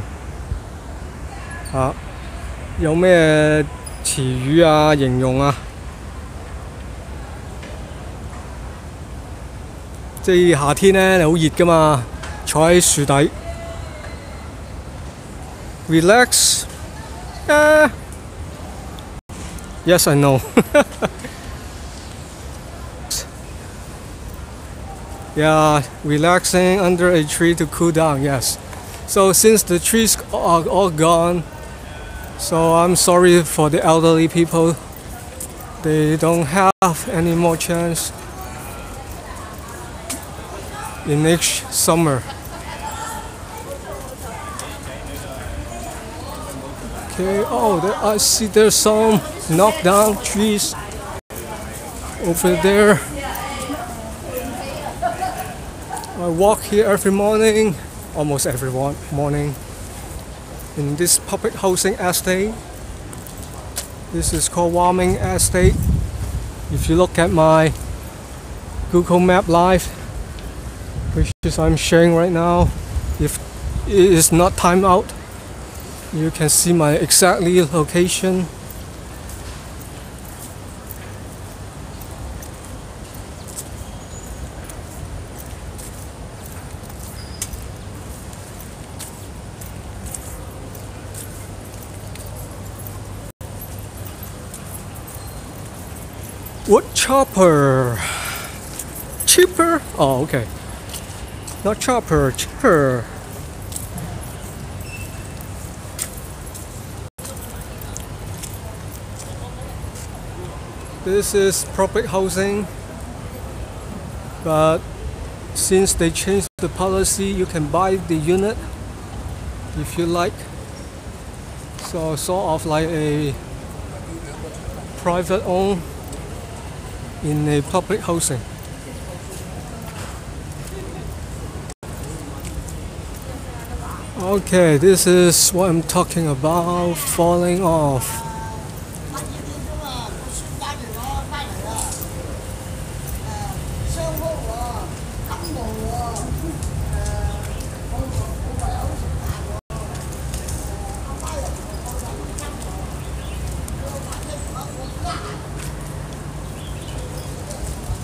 C: 有咩詞語啊、形容啊？即係夏天咧，你好熱㗎嘛，坐喺樹底。Relax. Yes, I know. Yeah, relaxing under a tree to cool down, yes. So since the trees are all gone, so I'm sorry for the elderly people. They don't have any more chance in next summer. Okay, oh, I see there's some knocked down trees over there. I walk here every morning, almost every morning, in this public housing estate. This is called Warming Estate. If you look at my Google Map Live, which is I'm sharing right now, if it is not timed out, you can see my exact location. Wood chopper. Cheaper? Oh, okay. Not chopper, cheaper. This is public housing, but since they changed the policy, you can buy the unit if you like. So sort of like a private owned in a public housing. Okay, this is what I'm talking about, falling off.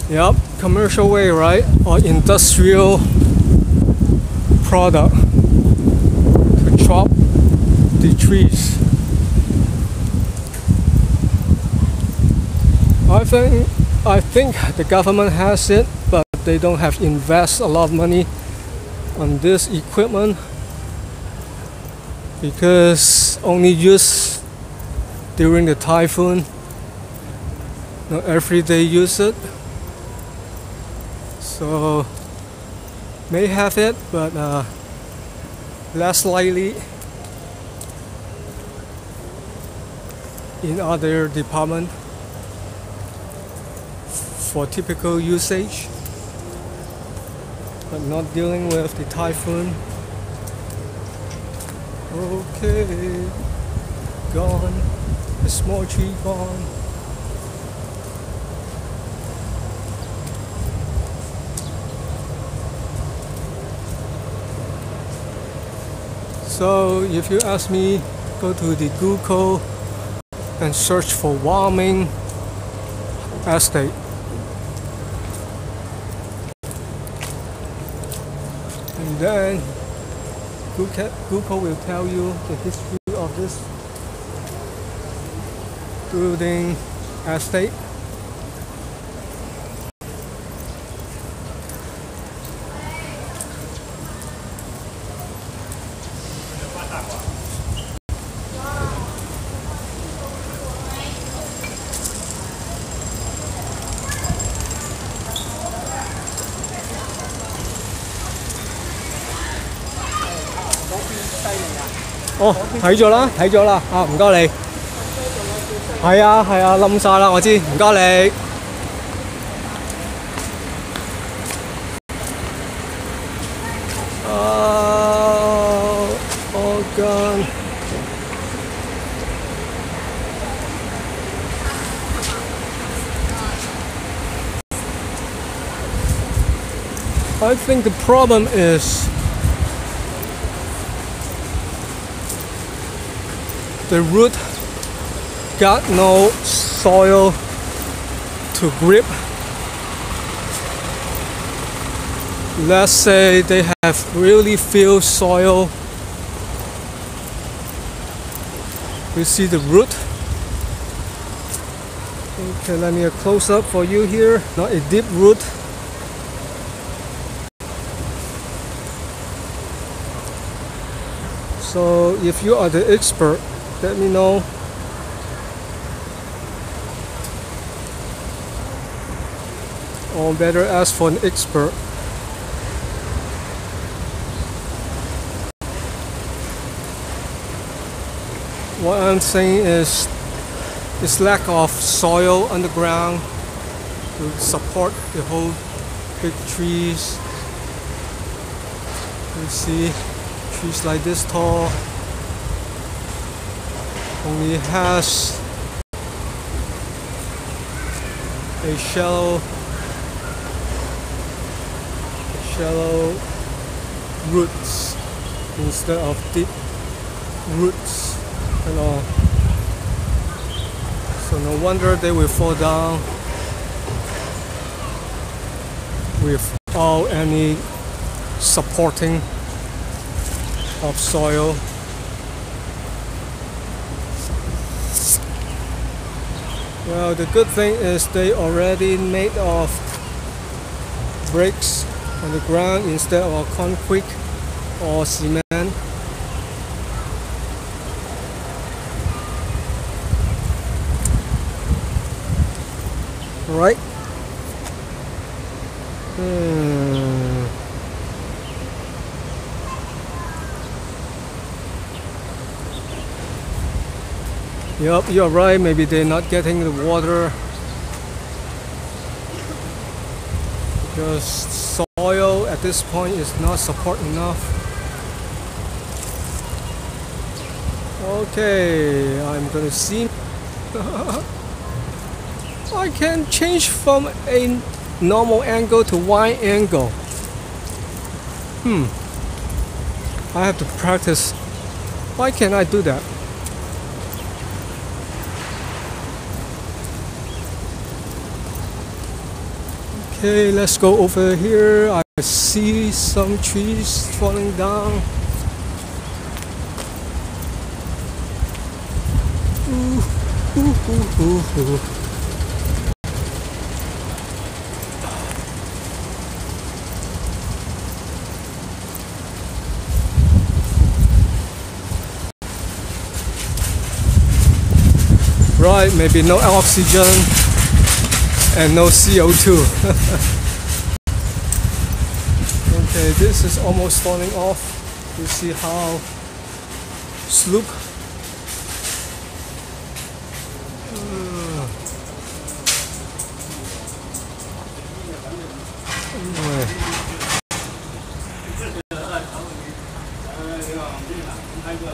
C: Yep, commercial way, right? Or industrial product to chop the trees. I think the government has it, but they don't have invest a lot of money on this equipment because only used during the typhoon. Not every day use it. So may have it, but less likely in other department for typical usage, but not dealing with the typhoon. Okay, gone. The small tree gone. So if you ask me, go to the Google and search for Warming Estate. And then Google will tell you the history of this building estate.哦，睇咗啦，睇咗啦，啊，唔該你。係啊，係啊，冧晒啦，我知，唔該你。Oh God. I think the problem is the root got no soil to grip. Let's say they have really filled soil. You see the root? Okay, let me a close up for you here. Not a deep root. So if you are the expert, let me know. Or better ask for an expert. What I'm saying is this lack of soil underground to support the whole big trees. You see trees like this tall only has a shallow roots instead of deep roots and all. So no wonder they will fall down without any supporting of soil. Well, the good thing is they already made of bricks on the ground instead of concrete or cement. Right? Yup, you're right, maybe they're not getting the water because soil at this point is not support enough. Okay, I'm gonna see. I can change from a normal angle to wide angle. I have to practice. Why can't I do that? Okay, let's go over here. I see some trees falling down. Right, maybe no oxygen and no CO2. Okay, this is almost falling off. You see how sloop.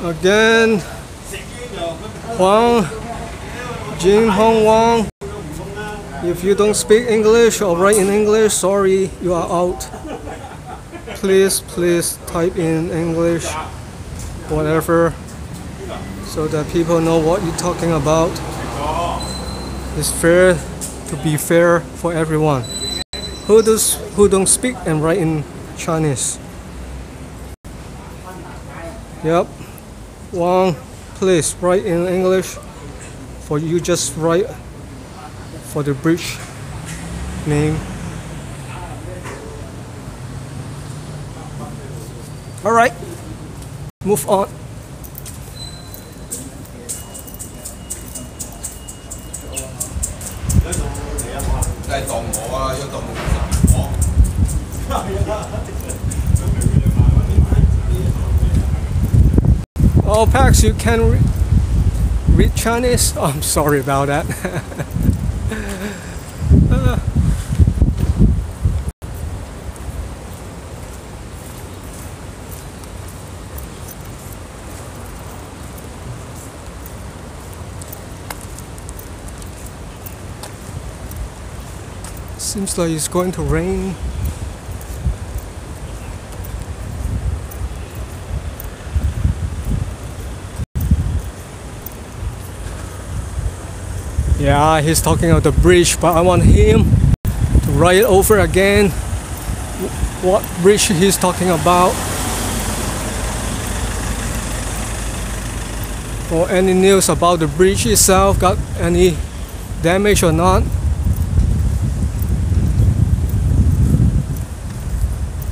C: Again, Jin Hong Wang. If you don't speak English or write in English, sorry, you are out. Please type in English, whatever, so that people know what you're talking about. It's fair to be fair for everyone. Who don't speak and write in Chinese? Yep. Wang, please write in English for you just write for the bridge name. Alright, move on. Oh, Pax, you can read Chinese? Oh, I'm sorry about that. Seems like it's going to rain. Yeah, he's talking about the bridge, but I want him to write it over again what bridge he's talking about, or any news about the bridge itself, got any damage or not.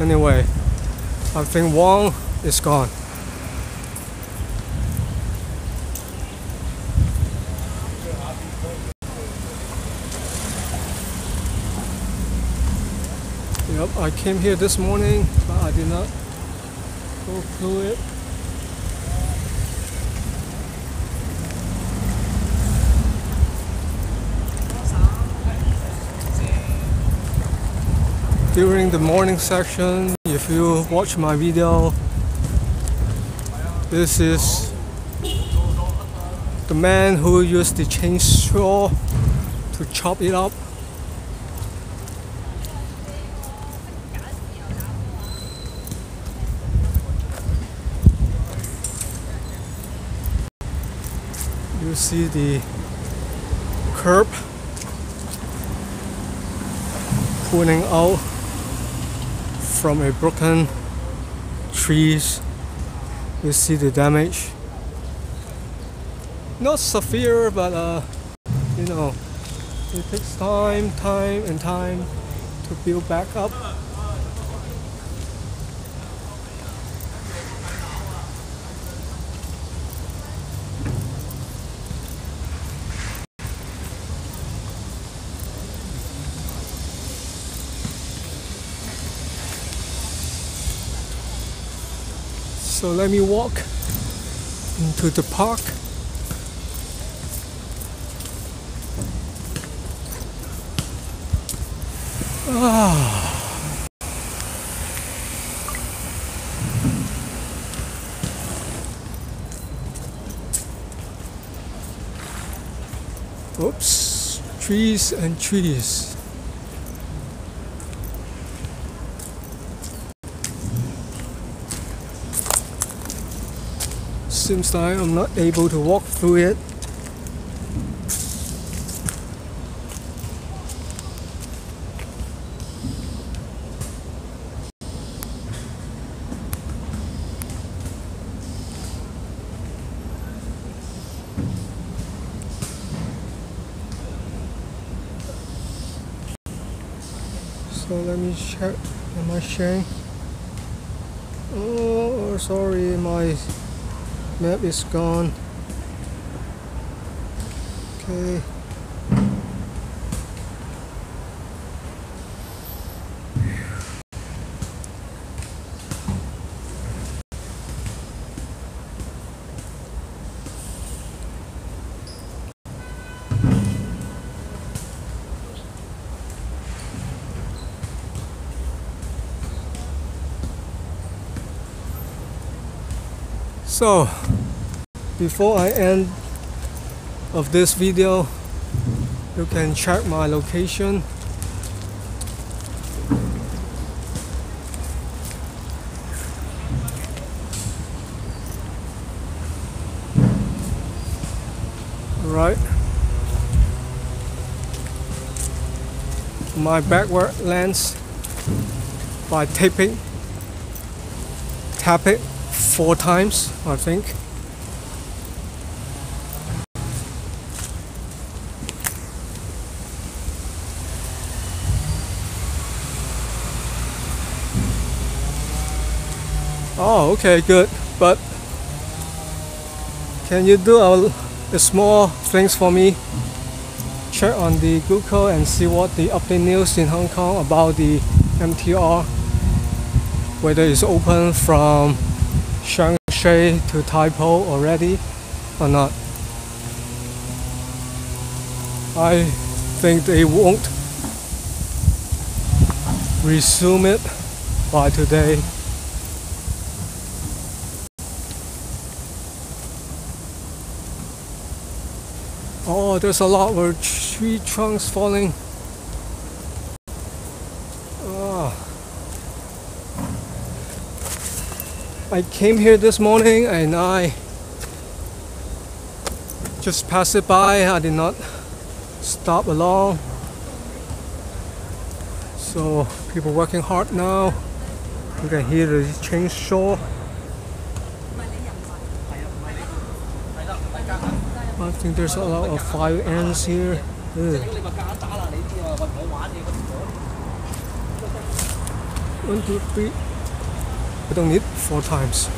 C: Anyway, I think Wong is gone. Yep, I came here this morning, but I did not go through it. During the morning section, if you watch my video, this is the man who used the chainsaw to chop it up. You see the curb pulling out from a broken trees. You see the damage. Not severe, but you know, it takes time to build back up. So let me walk into the park. Oops, trees and trees. Seems like I'm not able to walk through it. So let me check. Am I sharing? Oh, sorry, my map is gone. Okay. So before I end of this video, you can check my location. Right, my backward lens by tap it 4 times, I think. Oh, okay, good. But can you do a small things for me? Check on the Google and see what the update news in Hong Kong about the MTR, whether it's open from Shanghai to Typhoon already or not. I think they won't resume it by today. Oh, there's a lot of tree trunks falling. I came here this morning and I just passed it by. I did not stop along. So people working hard now. You can hear the chainsaw. I think there's a lot of fire ants here. Ugh. 1, 2, 3. I don't need 4 times.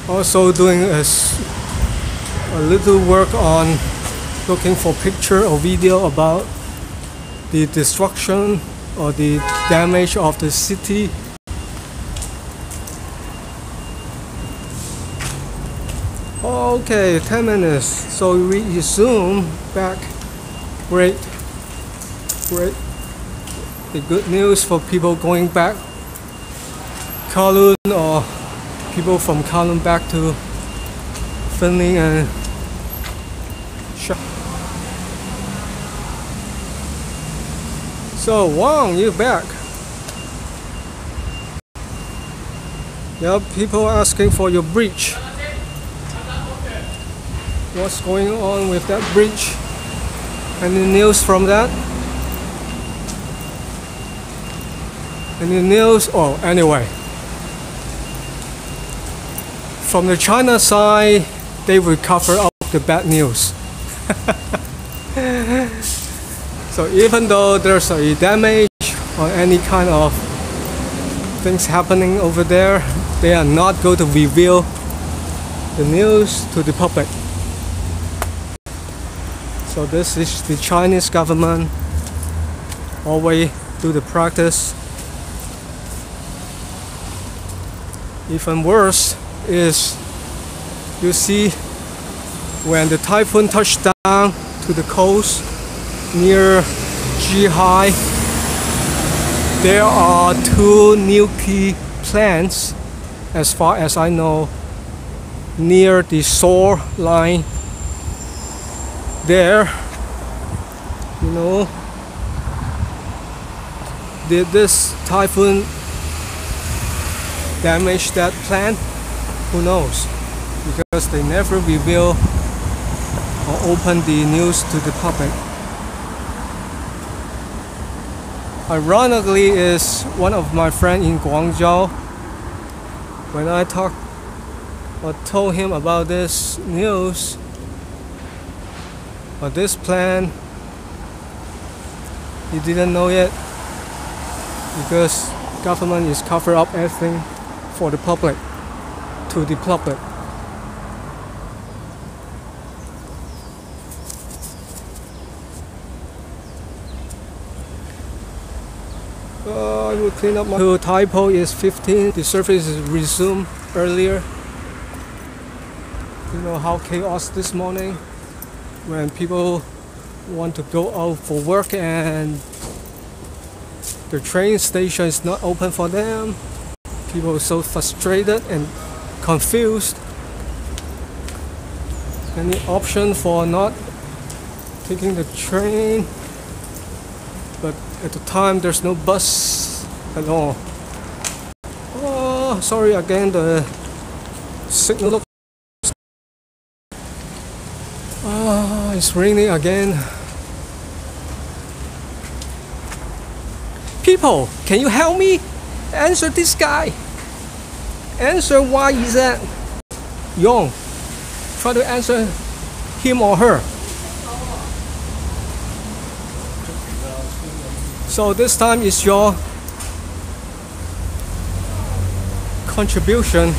C: Also doing a little work on looking for picture or video about the destruction or the damage of the city. Okay, 10 minutes. So we resume back. Great. The good news for people going back Kowloon or people from Kowloon back to Fanling and So Wang, you're back. Yeah, people asking for your bridge. What's going on with that bridge? Any news from that? Any news? Oh, anyway. From the China side, they will cover up the bad news. So even though there's a damage or any kind of things happening over there, they are not going to reveal the news to the public. So this is the Chinese government always do the practice. Even worse is, you see, when the typhoon touched down to the coast near Zhihai, there are 2 nuclear plants, as far as I know, near the shore line there. You know, did this typhoon damage that plant? Who knows? Because they never reveal or open the news to the public. Ironically, is one of my friends in Guangzhou. When I talked or told him about this news or this plan, he didn't know yet because government is cover up everything for the public, to the public. I will clean up my Typhoon is 15. The service is resumed earlier. You know how chaos this morning when people want to go out for work and the train station is not open for them. People are so frustrated and confused. Any option for not taking the train? But at the time there's no bus at all. Oh, sorry again, the signal Oh, it's raining again. People, can you help me? Answer this guy. Answer why is that Young. Try to answer him or her. So this time is your contribution.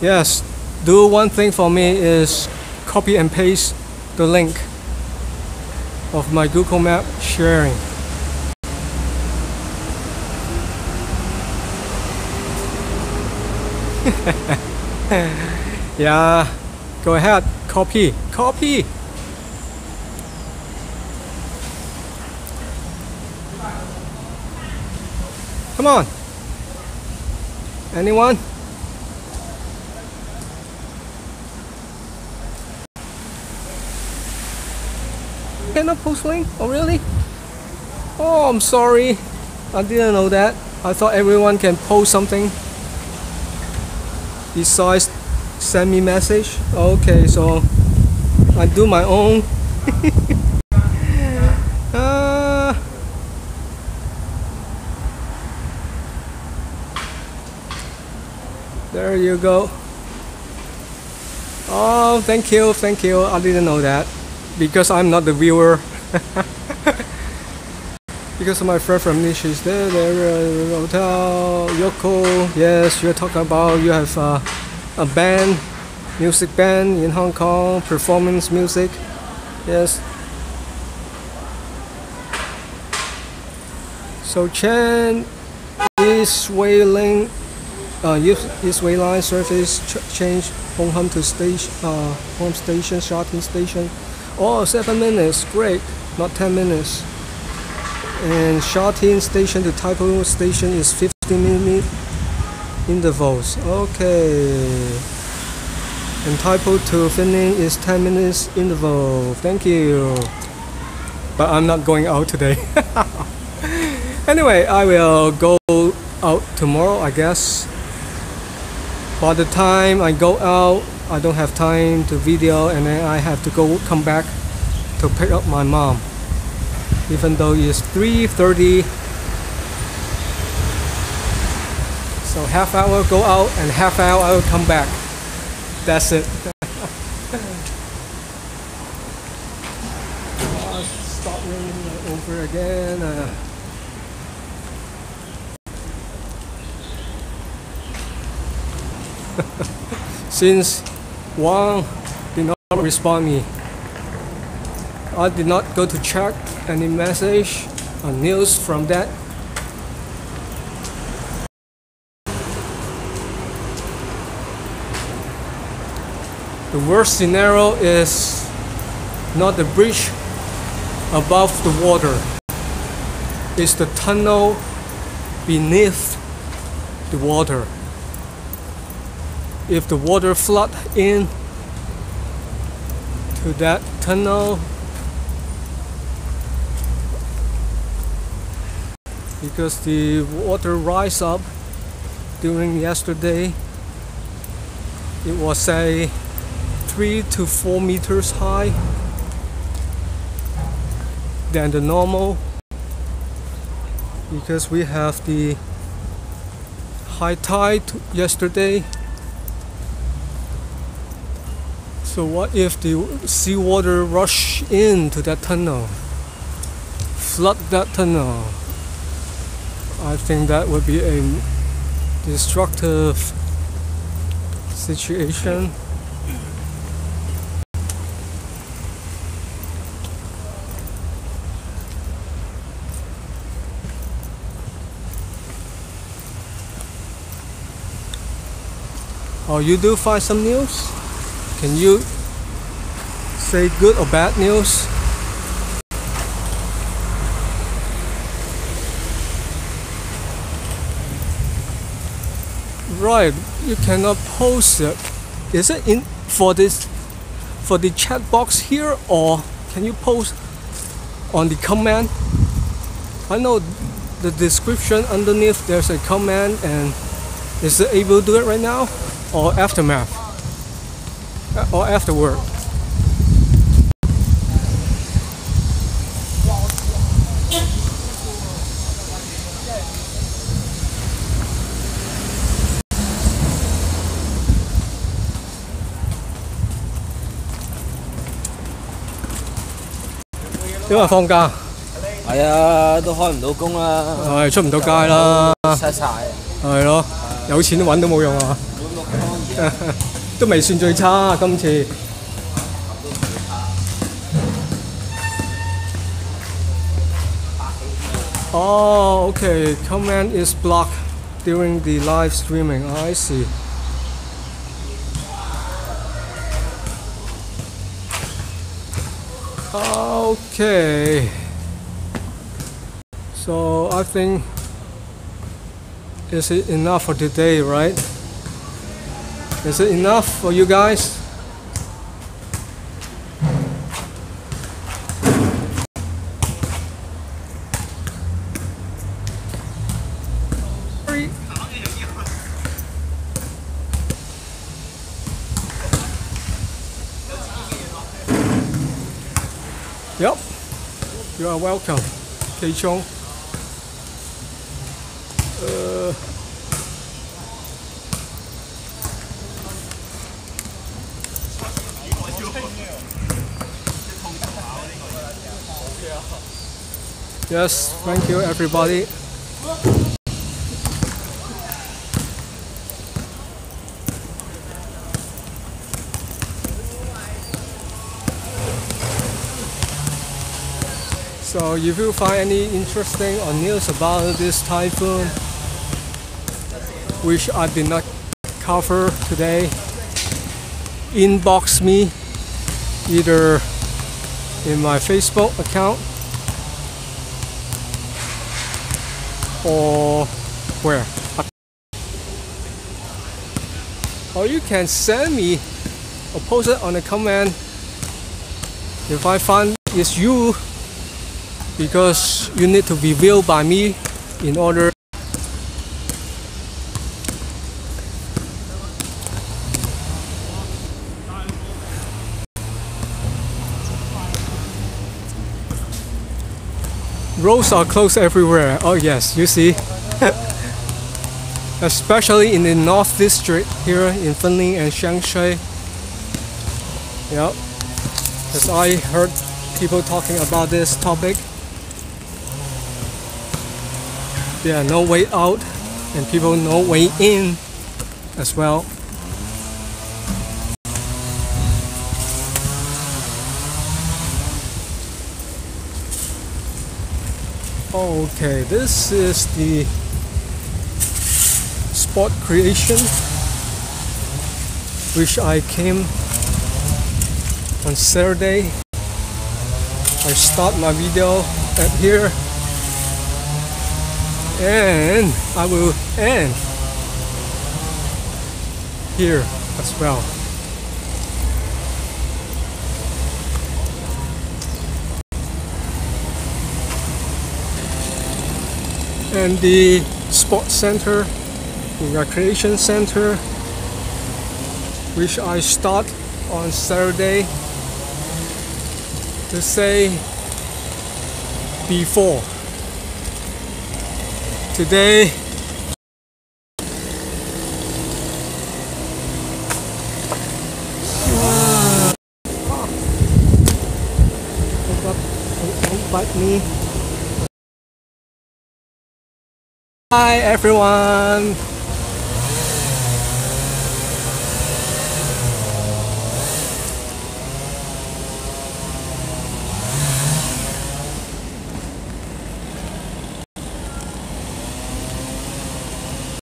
C: Yes, do one thing for me is copy and paste the link of my Google Map sharing. Yeah, go ahead, copy. Come on. Anyone? Cannot post link? Oh really? Oh, I'm sorry. I didn't know that. I thought everyone can post something besides send me message. Okay, so I do my own. There you go. Oh, thank you. I didn't know that because I'm not the viewer. Because my friend from Niche is there, hotel, Yoko. Yes, you're talking about you have a band, music band in Hong Kong, performance music. Yes. So Chen, East Way Line service change Hong Kong to station, home station, Sha-Tin station. Oh, 7 minutes, great, not 10 minutes. And Sha-Tin station to Typhoon station is 15-minute intervals. Okay. And Typhoon to Fanling is 10 minutes interval. Thank you. But I'm not going out today. Anyway, I will go out tomorrow, I guess. By the time I go out, I don't have time to video, and then I have to come back to pick up my mom. Even though it's 3:30, so half hour go out and half hour I will come back. That's it. Stop raining over again. Since Wang did not respond me, I did not go to check any message or news from that. The worst scenario is not the bridge above the water, it's the tunnel beneath the water. If the water flood in to that tunnel, because the water rise up during yesterday, it was say 3 to 4 meters high than the normal, because we have the high tide yesterday. So what if the seawater rush into that tunnel, flood that tunnel? I think that would be a destructive situation. Oh, you do find some news? Can you say good or bad news? Right, you cannot post it. Is it in for the chat box here, or can you post on the comment? I know the description underneath there's a comment, and is it able to do it right now or aftermath or afterward?因為放假，
E: 係啊，都開唔到工啦，
C: 係出唔到街啦，
E: 嘥晒，
C: 係咯，有錢都揾都冇用啊，都未算最差今次。Oh, okay. Comment is blocked during the live streaming. I see. Okay. So I think is it enough for today, right? Is it enough for you guys? Yep, you are welcome, Kei Chong. Yes, thank you everybody. So if you find any interesting or news about this typhoon, which I did not cover today, inbox me either in my Facebook account or where? Or you can send me or post it on a comment if I find it's you, because you need to be viewed by me in order roads are closed everywhere. Oh yes, you see. Especially in the North District here in Fanling and Shangshui. Yep. Because I heard people talking about this topic. There are no way out and people no way in as well. Okay, this is the spot creation which I came on Saturday. I start my video at here and I will end here as well. And the sports center, the recreation center, which I start on Saturday to say before. Today don't bite me. Hi everyone.